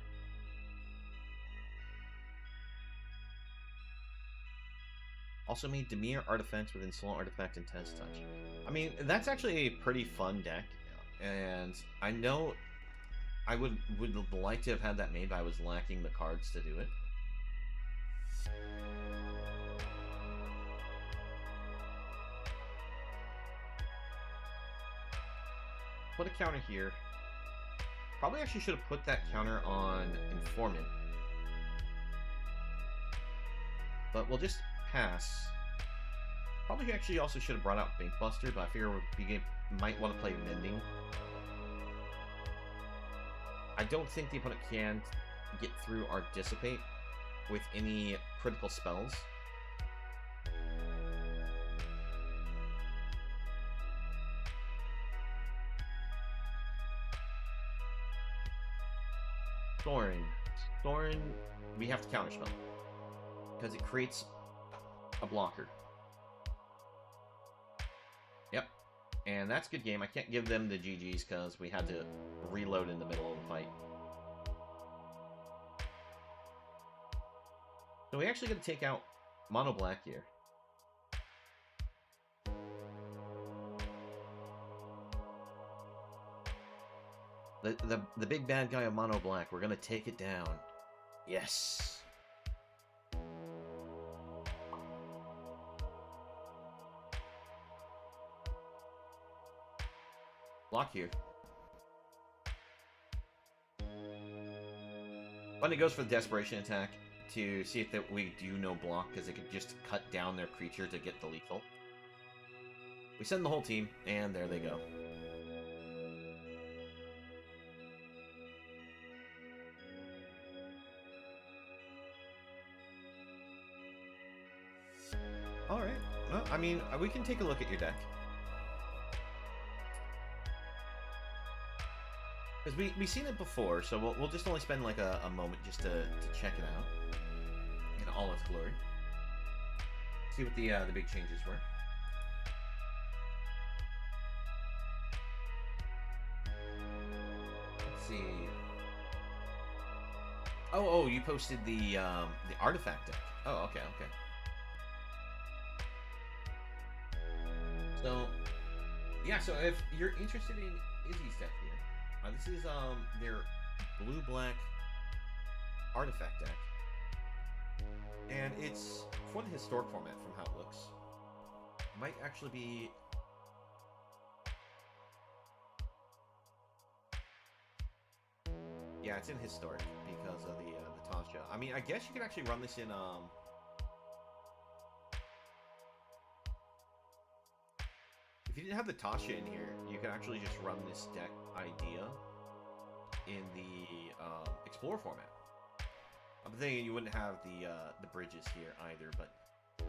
Also made Dimir artifacts with Insolent Artifact and Test Touch. I mean, that's actually a pretty fun deck, and I know I would like to have had that made, but I was lacking the cards to do it. Put a counter here. Probably actually should have put that counter on Informant. But we'll just pass. Probably actually also should have brought out Bankbuster, but I figure we might want to play Mending. I don't think the opponent can get through our Dissipate with any critical spells. Thorin, we have to counterspell because it creates a blocker. Yep, and that's a good game. I can't give them the GGs because we had to reload in the middle of the fight. So we actually got to take out Mono Black here. The big bad guy of Mono Black. We're gonna take it down. Yes. Block here. But it goes for the Desperation attack to see if we do no block, because it could just cut down their creature to get the lethal. We send the whole team, and there they go. Alright. Well, I mean, we can take a look at your deck. Because we've seen it before, so we'll just only spend like a moment just to check it out in all its glory. See what the big changes were. Let's see. Oh, you posted the artifact deck. Oh, okay. So, yeah, so if you're interested in Izzy's deck here, this is their blue-black artifact deck. And it's for the historic format from how it looks. Might actually be... Yeah, it's in historic because of the Tasha. I mean, I guess you could actually run this in If you didn't have the Tasha in here, you could actually just run this deck idea in the Explorer format. I'm thinking you wouldn't have the bridges here either, but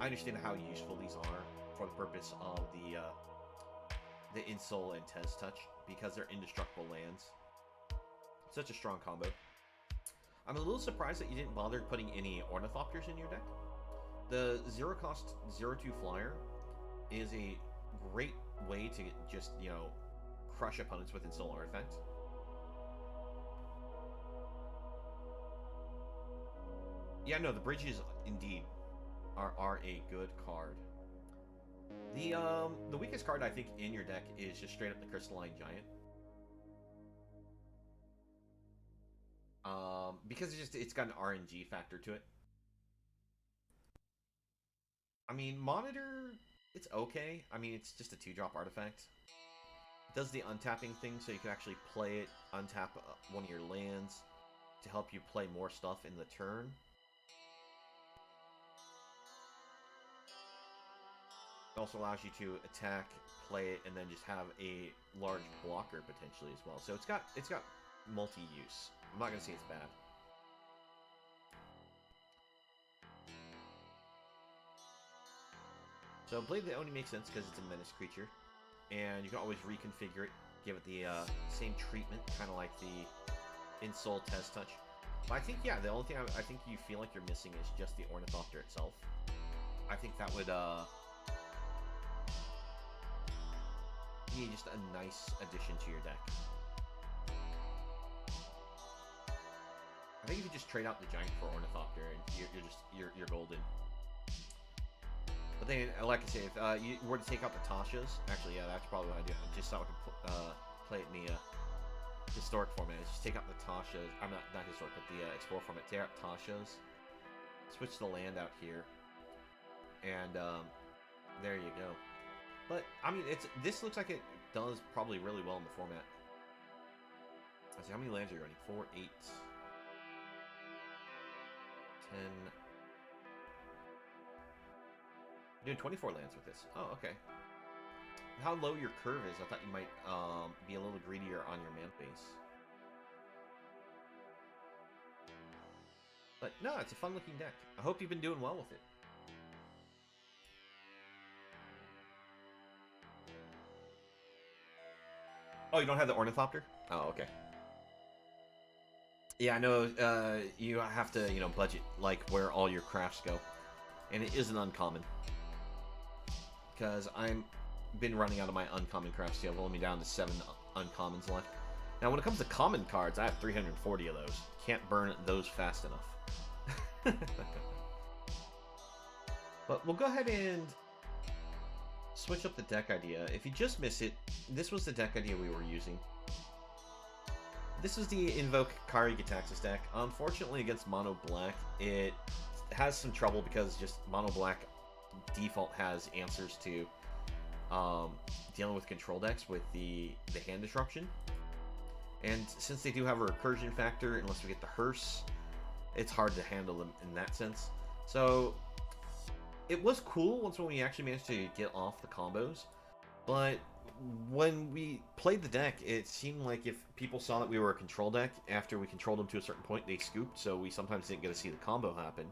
I understand how useful these are for the purpose of the Insol and Tez Touch, because they're indestructible lands. Such a strong combo. I'm a little surprised that you didn't bother putting any Ornithopters in your deck. The 0-cost 0/2 flyer is a great way to just, you know, crush opponents with Insol Artifact. Yeah, no, the bridges indeed are a good card. The weakest card I think in your deck is just straight up the Crystalline Giant. Because it's got an RNG factor to it. I mean, Monitor, it's okay. I mean, it's just a 2-drop artifact. It does the untapping thing, so you can actually play it, untap one of your lands to help you play more stuff in the turn. It also allows you to attack, play it, and then just have a large blocker potentially as well. So it's got multi-use. I'm not gonna say it's bad. So Blade that only makes sense because it's a menace creature, and you can always reconfigure it, give it the same treatment, kind of like the Insol Tez Touch. But I think, yeah, the only thing I think you feel like you're missing is just the Ornithopter itself. I think that would be just a nice addition to your deck. I think if you just trade out the Giant for Ornithopter, and you're golden. But then, like I say, if you were to take out the Tashas, actually, yeah, that's probably what I do. I just thought I could play it in the historic format. Just take out the Tashas. I'm not historic, but the Explorer format. Take out Tashas. Switch the land out here, and there you go. But I mean, this looks like it does probably really well in the format. Let's see, how many lands are you running? 4, 8, 10. You're doing 24 lands with this. Oh, okay. How low your curve is, I thought you might be a little greedier on your mana base. But no, it's a fun looking deck. I hope you've been doing well with it. Oh, you don't have the Ornithopter? Oh, okay. Yeah, I know you have to, you know, budget like where all your crafts go. And it isn't uncommon. Because I've been running out of my uncommon crafts too. I've only down to 7 uncommons left. Now, when it comes to common cards, I have 340 of those. Can't burn those fast enough. But we'll go ahead and switch up the deck idea. If you just miss it, this was the deck idea we were using. This is the Invoke Kairi-Gitaxias deck. Unfortunately, against Mono Black, it has some trouble because just Mono Black default has answers to dealing with control decks with the hand disruption. And since they do have a recursion factor, unless we get the hearse, it's hard to handle them in that sense. So it was cool once when we actually managed to get off the combos, but when we played the deck, it seemed like if people saw that we were a control deck, after we controlled them to a certain point, they scooped, so we sometimes didn't get to see the combo happen.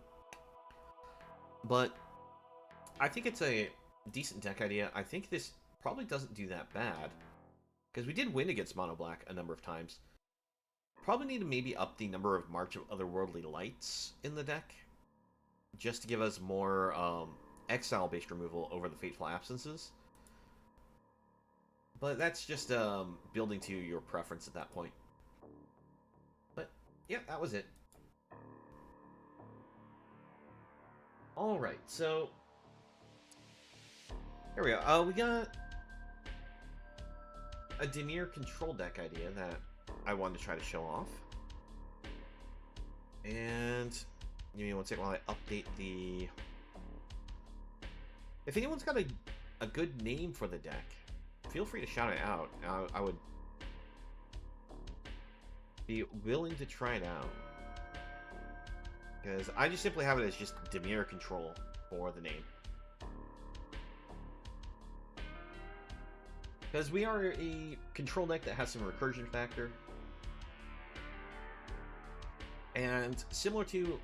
But I think it's a decent deck idea. I think this probably doesn't do that bad, because we did win against Mono Black a number of times. Probably need to maybe up the number of March of Otherworldly Lights in the deck, just to give us more exile-based removal over the Fateful Absences. But that's just building to your preference at that point. But, yeah, that was it. Alright, so here we go. We got a Dimir control deck idea that I wanted to try to show off. And give me one second while I update the... If anyone's got a good name for the deck, feel free to shout it out. I would be willing to try it out. Because I just simply have it as just Dimir control for the name. Because we are a control deck that has some recursion factor. And similar to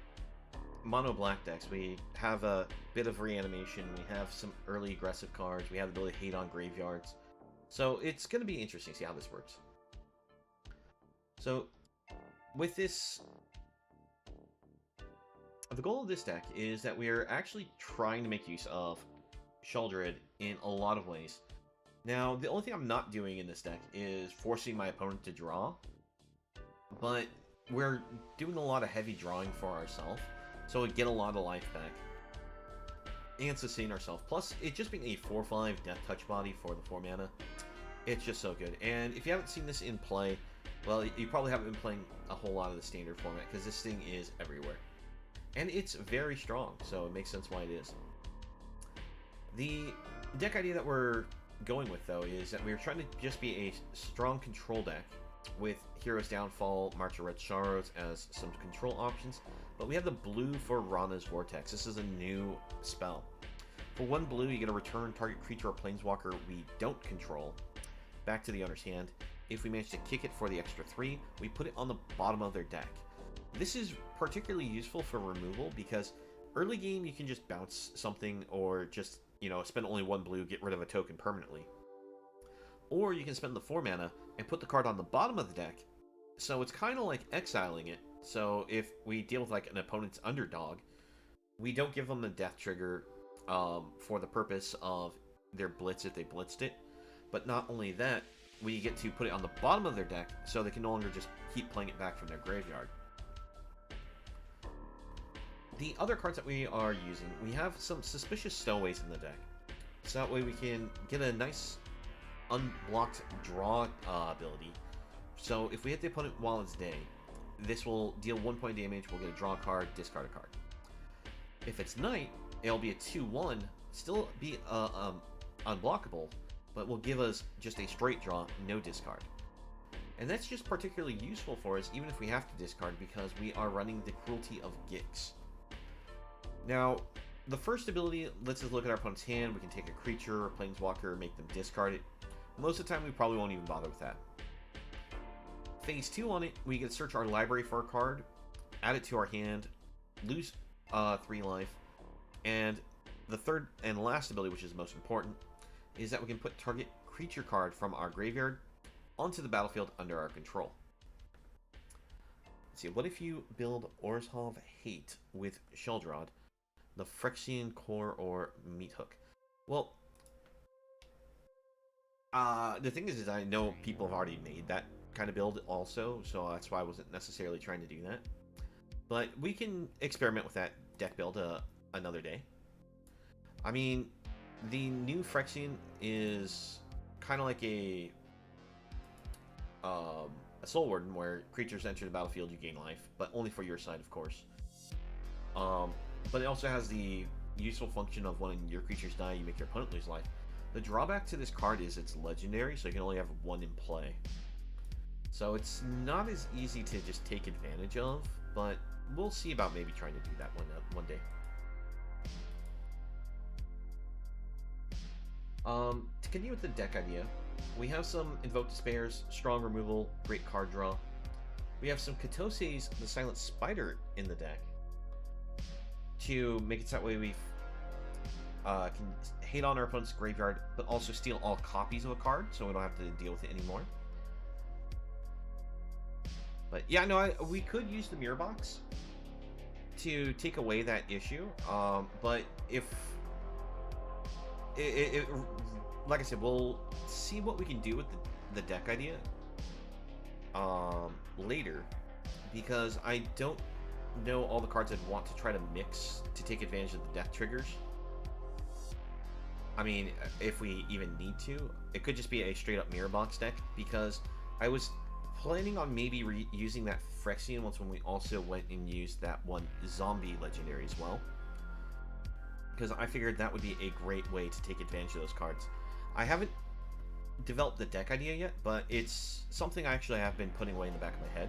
mono black decks, we have a bit of reanimation, we have some early aggressive cards, we have the ability to hate on graveyards. So it's going to be interesting to see how this works. So with this, the goal of this deck is that we are actually trying to make use of Sheoldred in a lot of ways. Now, the only thing I'm not doing in this deck is forcing my opponent to draw, but we're doing a lot of heavy drawing for ourselves, so we get a lot of life back and sustain ourselves. Plus, it just being a 4/5 Death Touch body for the 4 mana, it's just so good. And if you haven't seen this in play, well, you probably haven't been playing a whole lot of the standard format, because this thing is everywhere. And it's very strong, so it makes sense why it is. The deck idea that we're going with, though, is that we're trying to just be a strong control deck with Hero's Downfall, March of Red Sorrows as some control options, but we have the blue for Rana's Vortex. This is a new spell. For 1 blue, you get to return target creature or planeswalker we don't control back to the owner's hand. If we manage to kick it for the extra 3, we put it on the bottom of their deck. This is particularly useful for removal because early game you can just bounce something or just, you know, spend only 1 blue, get rid of a token permanently. Or you can spend the 4 mana and put the card on the bottom of the deck, so it's kind of like exiling it. So if we deal with like an opponent's underdog, we don't give them the death trigger for the purpose of their blitz if they blitzed it. But not only that, we get to put it on the bottom of their deck so they can no longer just keep playing it back from their graveyard. The other cards that we are using, we have some Suspicious Stowaways in the deck. So that way we can get a nice unblocked draw ability. So if we hit the opponent while it's day, this will deal 1 point damage, we'll get a draw card, discard a card. If it's night, it'll be a 2/1, still be unblockable, but will give us just a straight draw, no discard. And that's just particularly useful for us, even if we have to discard, because we are running the Cruelty of Gix. Now, the first ability lets us look at our opponent's hand. We can take a creature or planeswalker, make them discard it. Most of the time, we probably won't even bother with that. Phase 2 on it, we can search our library for a card, add it to our hand, lose 3 life, and the third and last ability, which is most important, is that we can put target creature card from our graveyard onto the battlefield under our control. Let's see, what if you build Orzhov Hate with Sheoldred, the Phyrexian Core, or Meathook? Well, the thing is I know people have already made that kind of build also, so that's why I wasn't necessarily trying to do that. But we can experiment with that deck build another day. I mean, the new Phyrexian is kind of like a Soul Warden, where creatures enter the battlefield, you gain life, but only for your side, of course. But it also has the useful function of when your creatures die, you make your opponent lose life. The drawback to this card is it's legendary, so you can only have 1 in play. So it's not as easy to just take advantage of, but we'll see about maybe trying to do that one day. To continue with the deck idea, we have some Invoke Despairs, strong removal, great card draw. We have some Katose's the Silent Spider in the deck to make it so that way we can hate on our opponent's graveyard, but also steal all copies of a card, so we don't have to deal with it anymore. But yeah, no, we could use the Mirror Box to take away that issue, but if like I said, we'll see what we can do with the deck idea later, because I don't know all the cards I'd want to try to mix to take advantage of the death triggers. I mean, if we even need to, it could just be a straight up Mirror Box deck, because I was planning on maybe using that Phyrexian once when we also went and used that one zombie legendary as well, because I figured that would be a great way to take advantage of those cards. I haven't developed the deck idea yet, but it's something I actually have been putting away in the back of my head,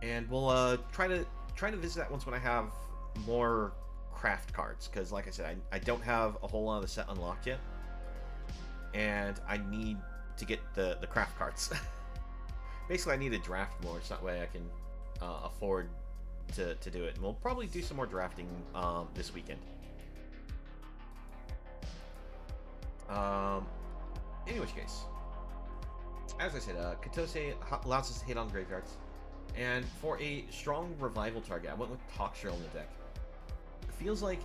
and we'll try to visit that once when I have more craft cards, because like I said, I don't have a whole lot of the set unlocked yet. and I need to get the craft cards. Basically, I need to draft more, so that way I can afford to do it. And we'll probably do some more drafting this weekend. In which case, as I said, Kitose allows us to hit on graveyards. And for a strong revival target, I went with Toxtril in the deck. It feels like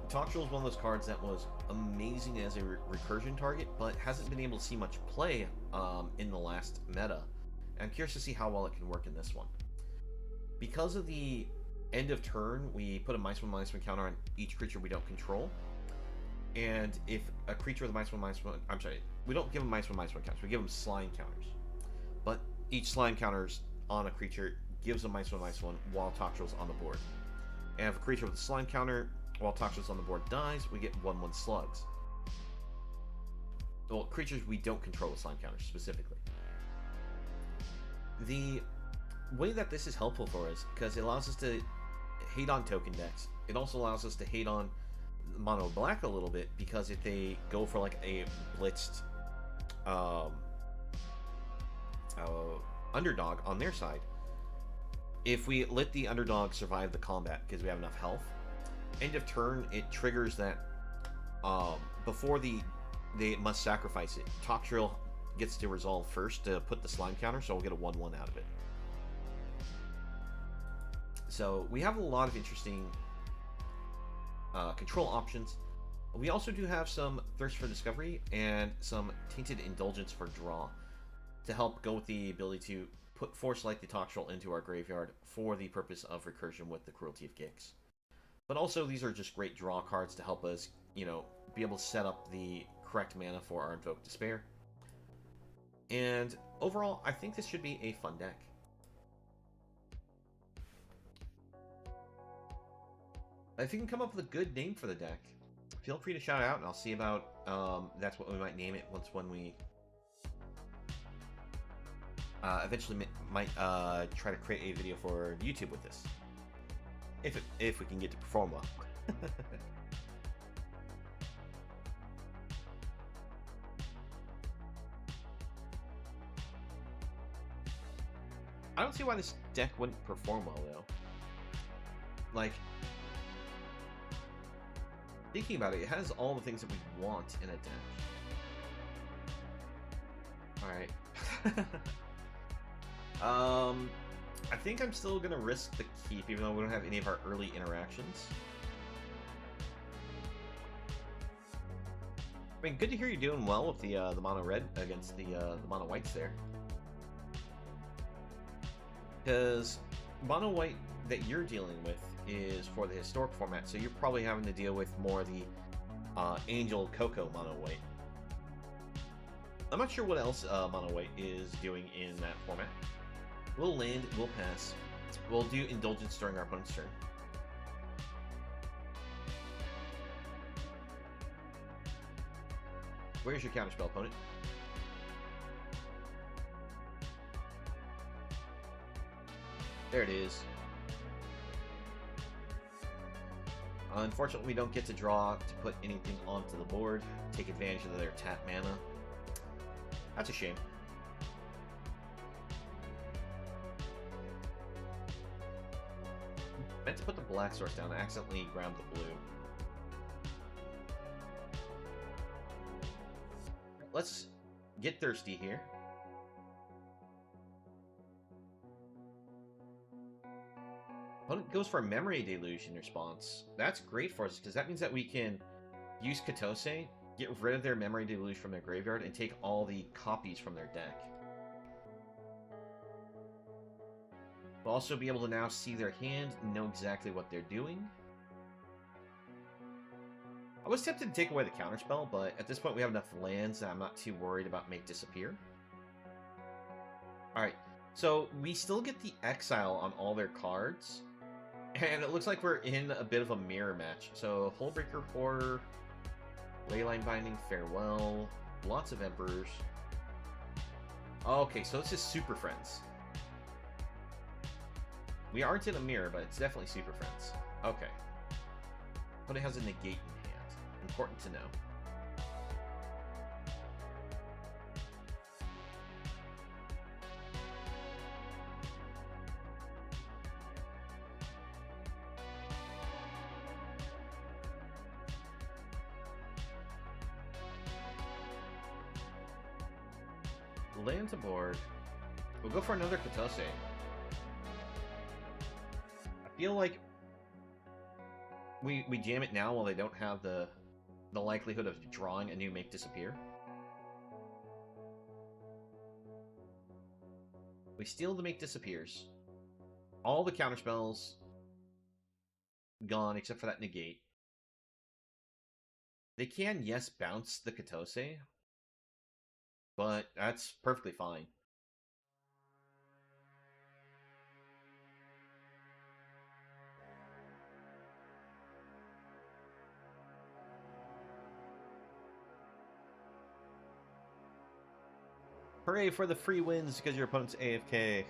Toxtril is one of those cards that was amazing as a recursion target, but hasn't been able to see much play in the last meta. And I'm curious to see how well it can work in this one. Because of the end of turn, we put a -1/-1 counter on each creature we don't control. And if a creature with a -1/-1, I'm sorry, we don't give them -1/-1 counters, we give them slime counters. But each slime counters on a creature gives a -1/-1 while Toxtril's on the board. And if a creature with a slime counter while Toxtril's on the board dies, we get 1/1 slugs. Well, creatures we don't control with slime counters specifically. The way that this is helpful for us, because it allows us to hate on token decks, it also allows us to hate on mono black a little bit, because if they go for like a blitzed underdog on their side, if we let the underdog survive the combat because we have enough health, end of turn it triggers that before they must sacrifice it, Toxtril gets to resolve first to put the slime counter, so we'll get a 1/1 out of it. So we have a lot of interesting control options. We also do have some Thirst for Discovery and some Tainted Indulgence for draw to help go with the ability to force like the Toxtril into our graveyard for the purpose of recursion with the Cruelty of Gix. But also these are just great draw cards to help us, you know, be able to set up the correct mana for our Invoke Despair. And overall, I think this should be a fun deck. If you can come up with a good name for the deck, feel free to shout it out, and I'll see about that's what we might name it when we eventually might try to create a video for YouTube with this, if we can get to perform well. I don't see why this deck wouldn't perform well though. Like, thinking about it, it has all the things that we want in a deck. Alright. I think I'm still gonna risk the keep, even though we don't have any of our early interactions. I mean, good to hear you're doing well with the mono red against the mono whites there. Because mono white that you're dealing with is for the historic format, so you're probably having to deal with more the Angel Coco mono white. I'm not sure what else mono white is doing in that format. We'll land, we'll pass. We'll do Indulgence during our opponent's turn. Where's your counterspell, opponent? There it is. Unfortunately, we don't get to draw to put anything onto the board, take advantage of their tap mana. That's a shame. Meant to put the black source down, I accidentally grabbed the blue. Let's get thirsty here. Opponent goes for a Memory Deluge in response. That's great for us, because that means that we can use Kitose, get rid of their Memory Deluge from their graveyard, and take all the copies from their deck. We'll also be able to now see their hand, know exactly what they're doing. I was tempted to take away the counterspell, but at this point we have enough lands that I'm not too worried about make disappear. Alright, so we still get the exile on all their cards, and it looks like we're in a bit of a mirror match. So, Hullbreaker Horror, Leyline Binding, Farewell, lots of Emperors. Okay, so this is Super Friends. We aren't in a mirror, but it's definitely Super Friends. Okay. But it has a negate in hand. Important to know. Land to board. We'll go for another Kitose. I feel like we jam it now while they don't have the likelihood of drawing a new Make Disappear. We steal the Make Disappears. All the counterspells gone except for that negate. They can, yes, bounce the Kitose, but that's perfectly fine. Hooray for the free wins because your opponent's AFK.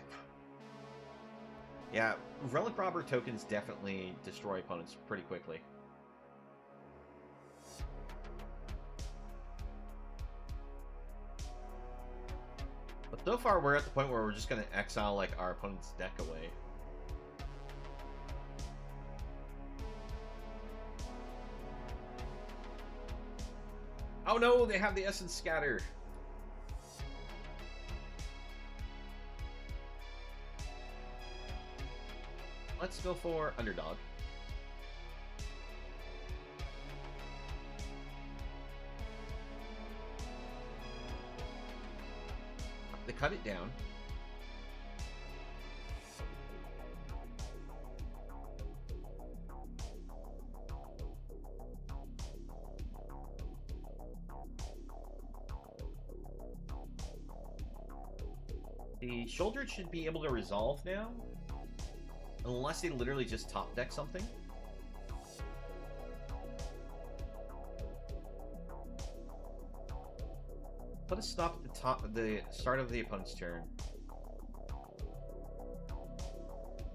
Yeah, Relic Robber tokens definitely destroy opponents pretty quickly. But so far, we're at the point where we're just going to exile, like, our opponent's deck away. Oh no, they have the Essence Scatter! Let's go for Underdog. They cut it down. The Shoulder should be able to resolve now. Unless they literally just top deck something. Put a stop at the start of the opponent's turn.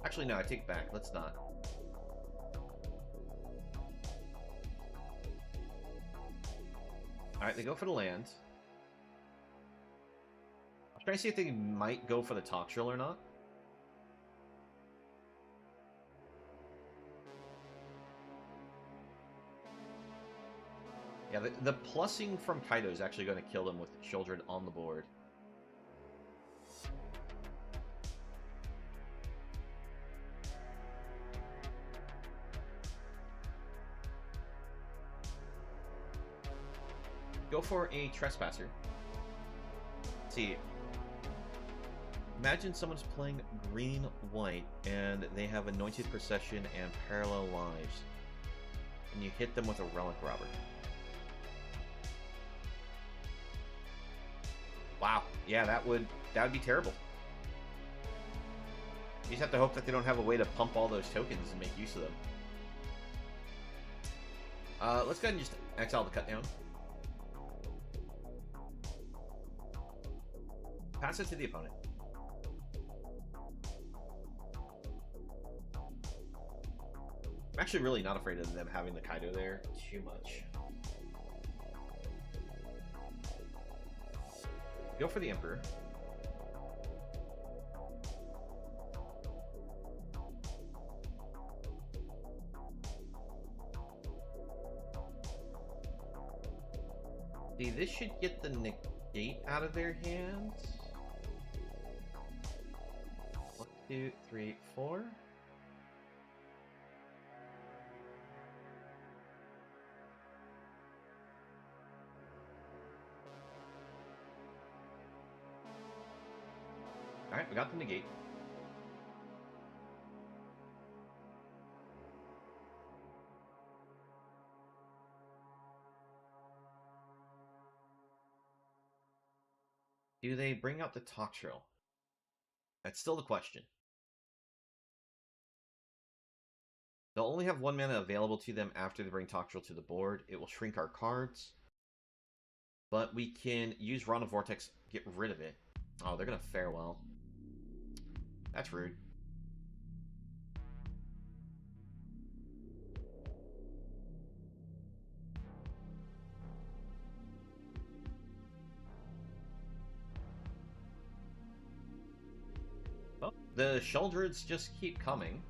Actually, no, I take it back. Let's not. Alright, they go for the land. I'm trying to see if they might go for the Talk Drill or not. Yeah, the plussing from Kaido is actually going to kill them with Children on the board. Go for a Trespasser. Let's see. Imagine someone's playing green-white, and they have Anointed Procession and Parallel Lives. And you hit them with a Relic Robber. Wow, yeah, that would be terrible. You just have to hope that they don't have a way to pump all those tokens and make use of them. Let's go ahead and just exile the cut down. Pass it to the opponent. I'm actually really not afraid of them having the Kaido there too much. Go for the Emperor. See, this should get the negate out of their hands. 1, 2, 3, 4. Alright, we got the negate. Do they bring out the Talk Drill? That's still the question. They'll only have 1 mana available to them after they bring Talk Drill to the board. It will shrink our cards. But we can use Rana Vortex, get rid of it. Oh, they're going to Farewell. That's rude. Well, the Sheldreds just keep coming.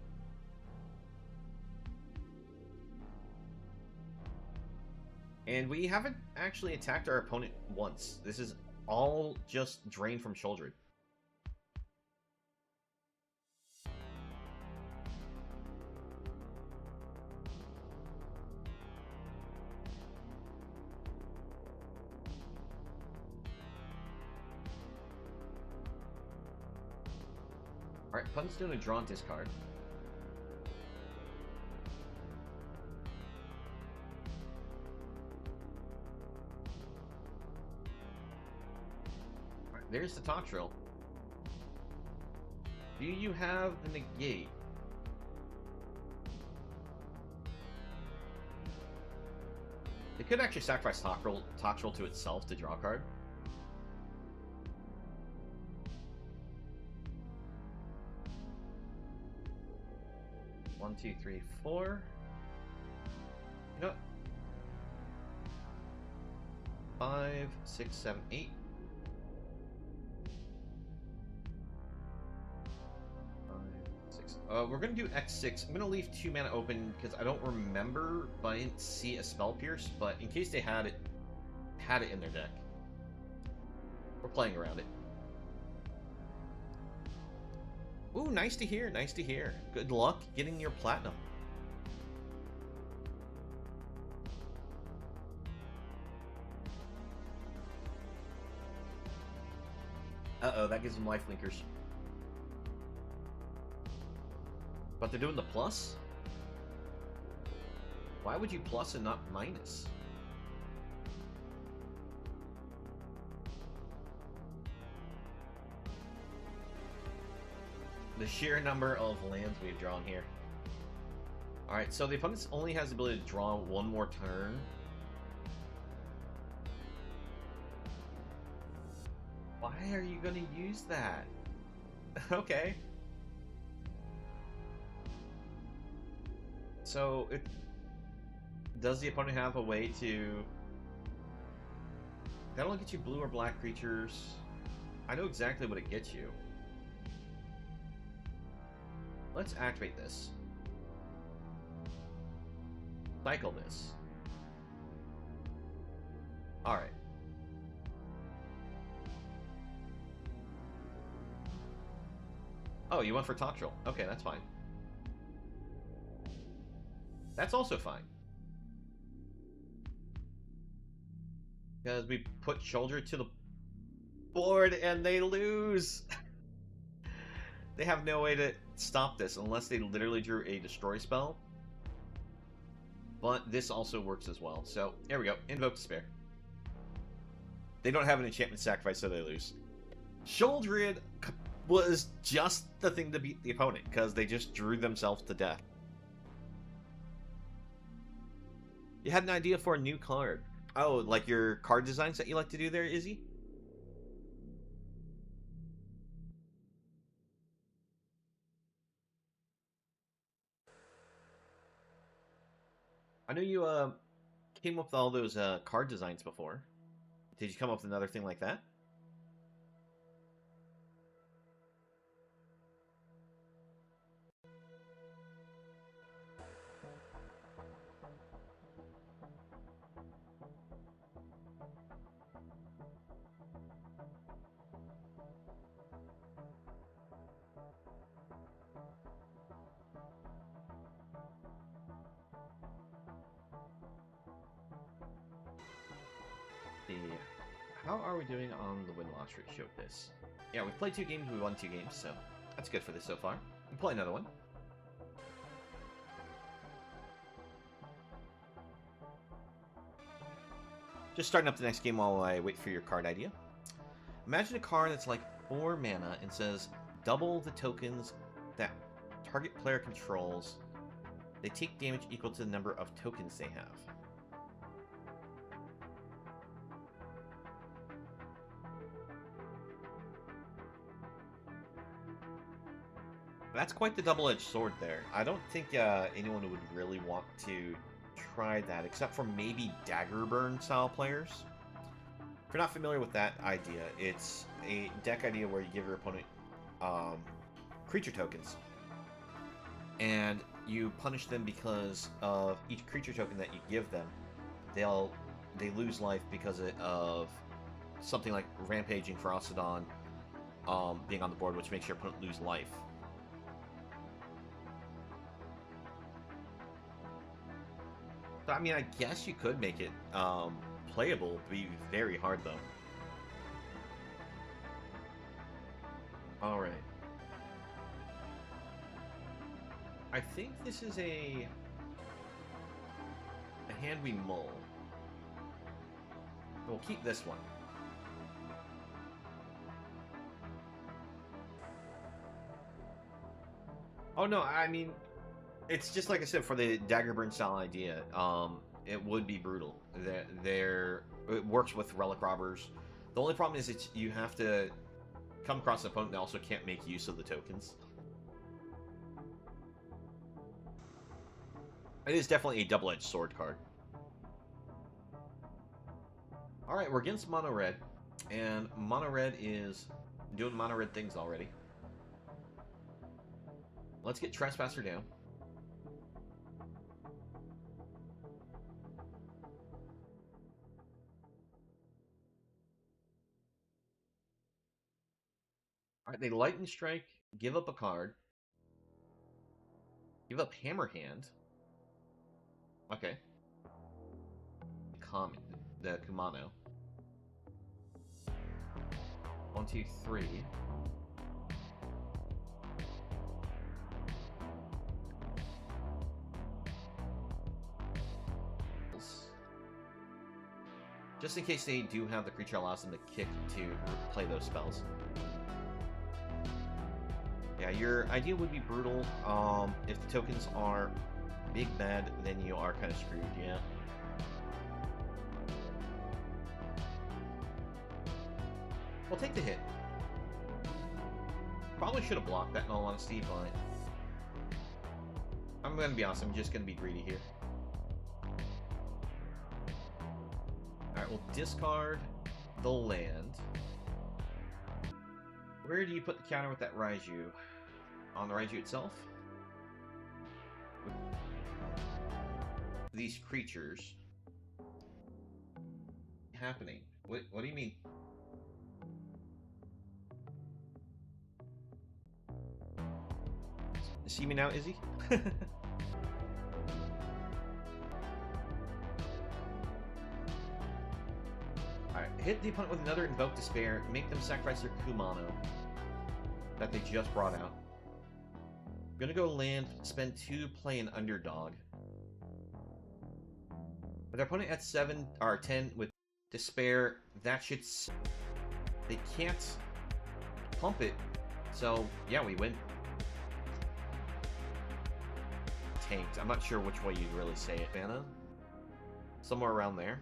And we haven't actually attacked our opponent once. This is all just drain from Children. Alright, opponent's doing a draw and discard. Alright, there's the Toxtril. Do you have the negate? They could actually sacrifice Toxtril to itself to draw a card. One, two, three, four. No. 5, 6, 7, 8. 5, 6. We're gonna do X6. I'm gonna leave 2 mana open because I don't remember, but I didn't see a Spell Pierce. But in case they had it in their deck, we're playing around it. Ooh, nice to hear, nice to hear. Good luck getting your platinum. Uh-oh, that gives them life linkers. But they're doing the plus? Why would you plus and not minus? The sheer number of lands we've drawn here. Alright, so the opponent only has the ability to draw one more turn. Why are you going to use that? Okay. So, does the opponent have a way to... That'll get you blue or black creatures. I know exactly what it gets you. Let's activate this. Cycle this. Alright. Oh, you went for Toxtril. Okay, that's fine. That's also fine. Because we put Shoulder to the board and they lose. They have no way to stop this unless they literally drew a destroy spell. But this also works as well. So, here we go. Invoke Despair. They don't have an enchantment sacrifice, so they lose. Shoulder was just the thing to beat the opponent, because they just drew themselves to death. You had an idea for a new card. Oh, like your card designs that you like to do there, Izzy? I know you came up with all those card designs before. Did you come up with another thing like that? How are we doing on the win-loss ratio of this? Yeah, we've played 2 games, we won 2 games, so that's good for this so far. We'll play another one. Just starting up the next game while I wait for your card idea. Imagine a card that's like 4 mana and says, double the tokens that target player controls. They take damage equal to the number of tokens they have. That's quite the double-edged sword there. I don't think anyone would really want to try that, except for maybe Daggerburn style players. If you're not familiar with that idea, it's a deck idea where you give your opponent creature tokens. And you punish them because of each creature token that you give them. They lose life because of something like Rampaging Ferocidon being on the board, which makes your opponent lose life. So, I mean, I guess you could make it playable. It'd be very hard, though. Alright. I think this is a hand we mull. We'll keep this one. Oh no, I mean, it's just like I said for the Daggerburn style idea. It would be brutal. It works with Relic Robbers. The only problem is you have to come across an opponent that also can't make use of the tokens. It is definitely a double-edged sword card. Alright, we're against Mono Red. And Mono Red is doing Mono Red things already. Let's get Trespasser down. Alright, they Lightning Strike, give up a card. Give up Hammerhand. Okay. The Kumano. 1, 2, 3. Just in case they do have the creature allows them to kick to play those spells. Yeah, your idea would be brutal. If the tokens are big bad, then you are kind of screwed, yeah. We'll take the hit. Probably should have blocked that in all honesty, but I'm gonna be honest, I'm just gonna be greedy here. Alright, we'll discard the land. Where do you put the counter with that Raiju? On the Raiju itself? These creatures happening. What do you mean? See me now, Izzy? Alright, hit the opponent with another Invoke Despair, make them sacrifice their Kumano that they just brought out. I'm gonna go land, spend 2, play an Underdog. With their opponent at 7 or 10 with Despair, that should... They can't pump it, so yeah, we win. Tanked. I'm not sure which way you'd really say it, Vanna. Somewhere around there.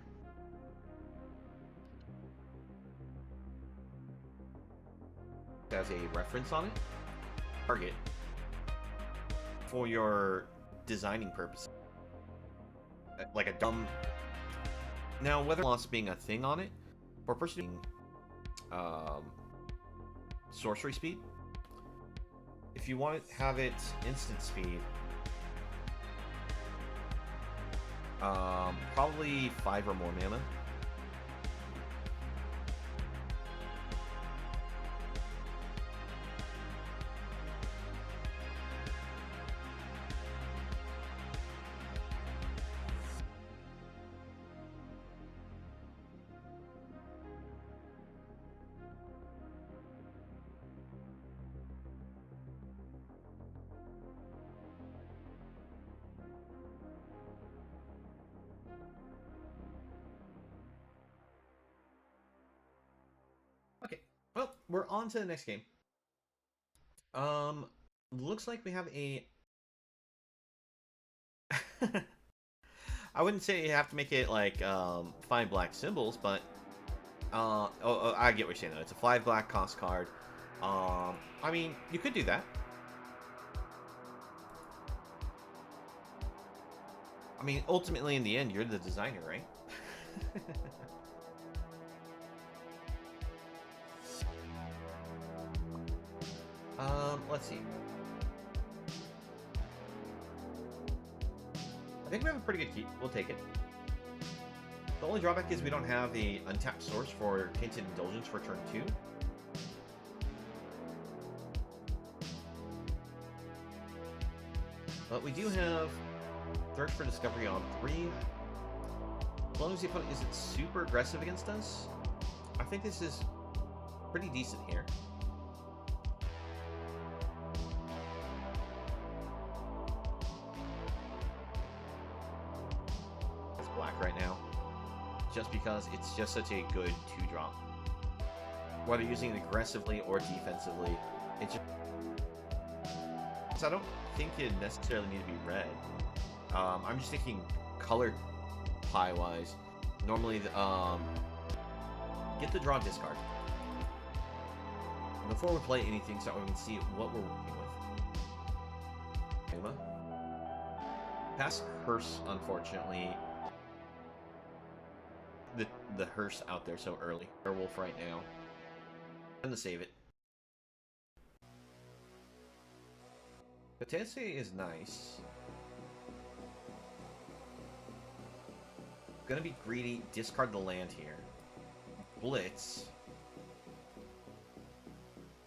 As a reference on it. Target. For your designing purpose. Like a dumb... Now, whether loss being a thing on it, or pursuing sorcery speed, if you want to have it instant speed, probably 5 or more mana. Okay, well, we're on to the next game. Looks like we have a... I wouldn't say you have to make it like 5 black symbols, but I get what you're saying though. It's a 5 black cost card. I mean, you could do that. I mean, ultimately in the end, you're the designer, right? Let's see. I think we have a pretty good keep. We'll take it. The only drawback is we don't have a untapped source for Tainted Indulgence for turn 2. But we do have Thirst for Discovery on 3. As long as the opponent isn't super aggressive against us, I think this is pretty decent here. It's black right now, just because it's just such a good 2-drop. Whether using it aggressively or defensively, it just... So I don't think it necessarily need to be red. I'm just thinking color pie-wise. Normally, get the draw discard before we play anything, so we can see what we're working with. Pass Hearse, unfortunately. The Hearse out there so early. Werewolf right now. I'm gonna save it. Kairi is nice. Gonna be greedy, discard the land here. Blitz.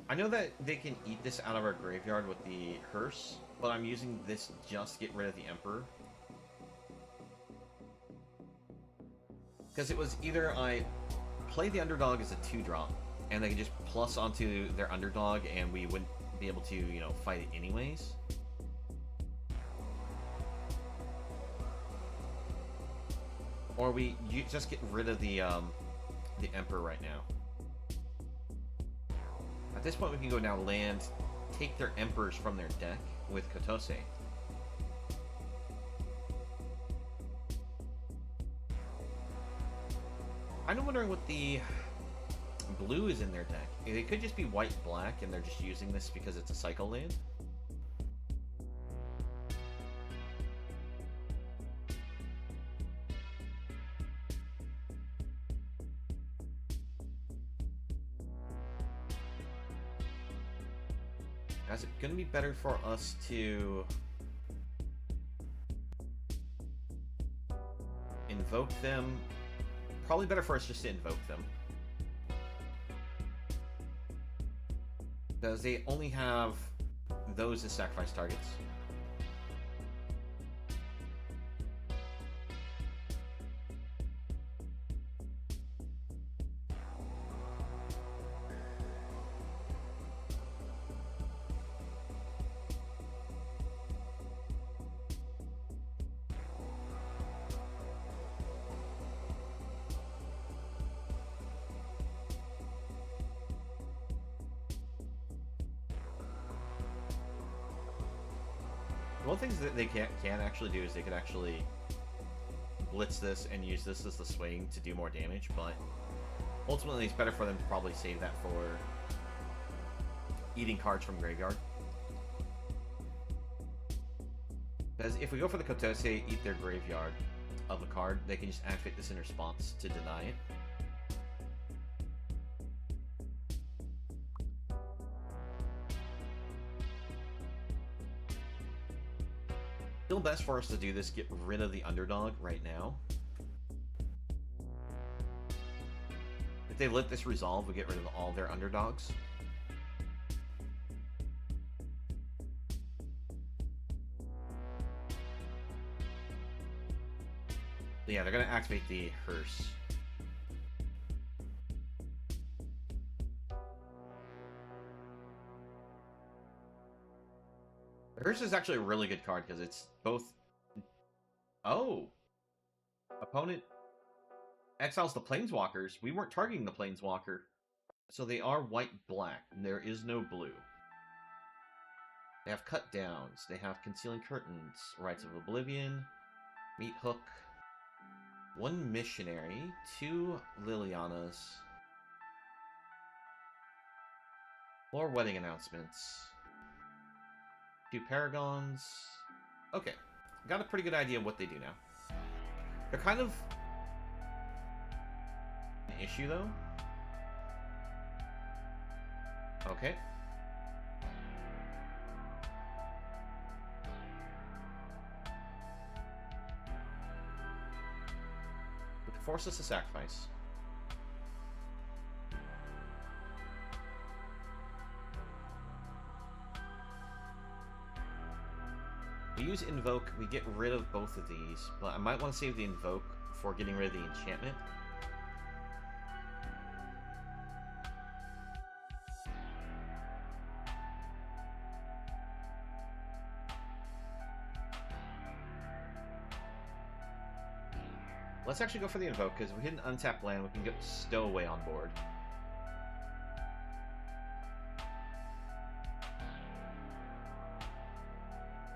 I know that they can eat this out of our graveyard with the Hearse, but I'm using this just to get rid of the Emperor. Because it was either I play the underdog as a 2-drop, and they can just plus onto their underdog, and we wouldn't be able to, you know, fight it anyways. Or we just get rid of the Emperor right now. At this point, we can go down land, take their Emperors from their deck with Kotose. I'm wondering what the blue is in their deck. It could just be white-black, and they're just using this because it's a cycle land. Is it going to be better for us to invoke them? Probably better for us just to invoke them. Because they only have those as sacrifice targets. One of the things that they can actually do is they could actually blitz this and use this as the swing to do more damage, but ultimately it's better for them to probably save that for eating cards from graveyard. Because if we go for the Kotose, eat their graveyard of a card, they can just activate this in response to deny it. Still best for us to do this, get rid of the underdog right now. If they let this resolve, we get rid of all their underdogs. Yeah, they're going to activate the Hearse. The Hearse is actually a really good card because it's both... Oh! Opponent exiles the Planeswalkers. We weren't targeting the Planeswalker. So they are white-black. There is no blue. They have cut downs. They have Concealing Curtains. Rites of Oblivion. Meat Hook. 1 Missionary. 2 Lilianas. 4 Wedding Announcements. 2 Paragons. Okay. Got a pretty good idea of what they do now. They're kind of an issue, though. Okay. force us to sacrifice. We use Invoke, we get rid of both of these, but I might want to save the Invoke before getting rid of the enchantment. Let's actually go for the Invoke, because if we hit an untapped land, we can get Stowaway on board.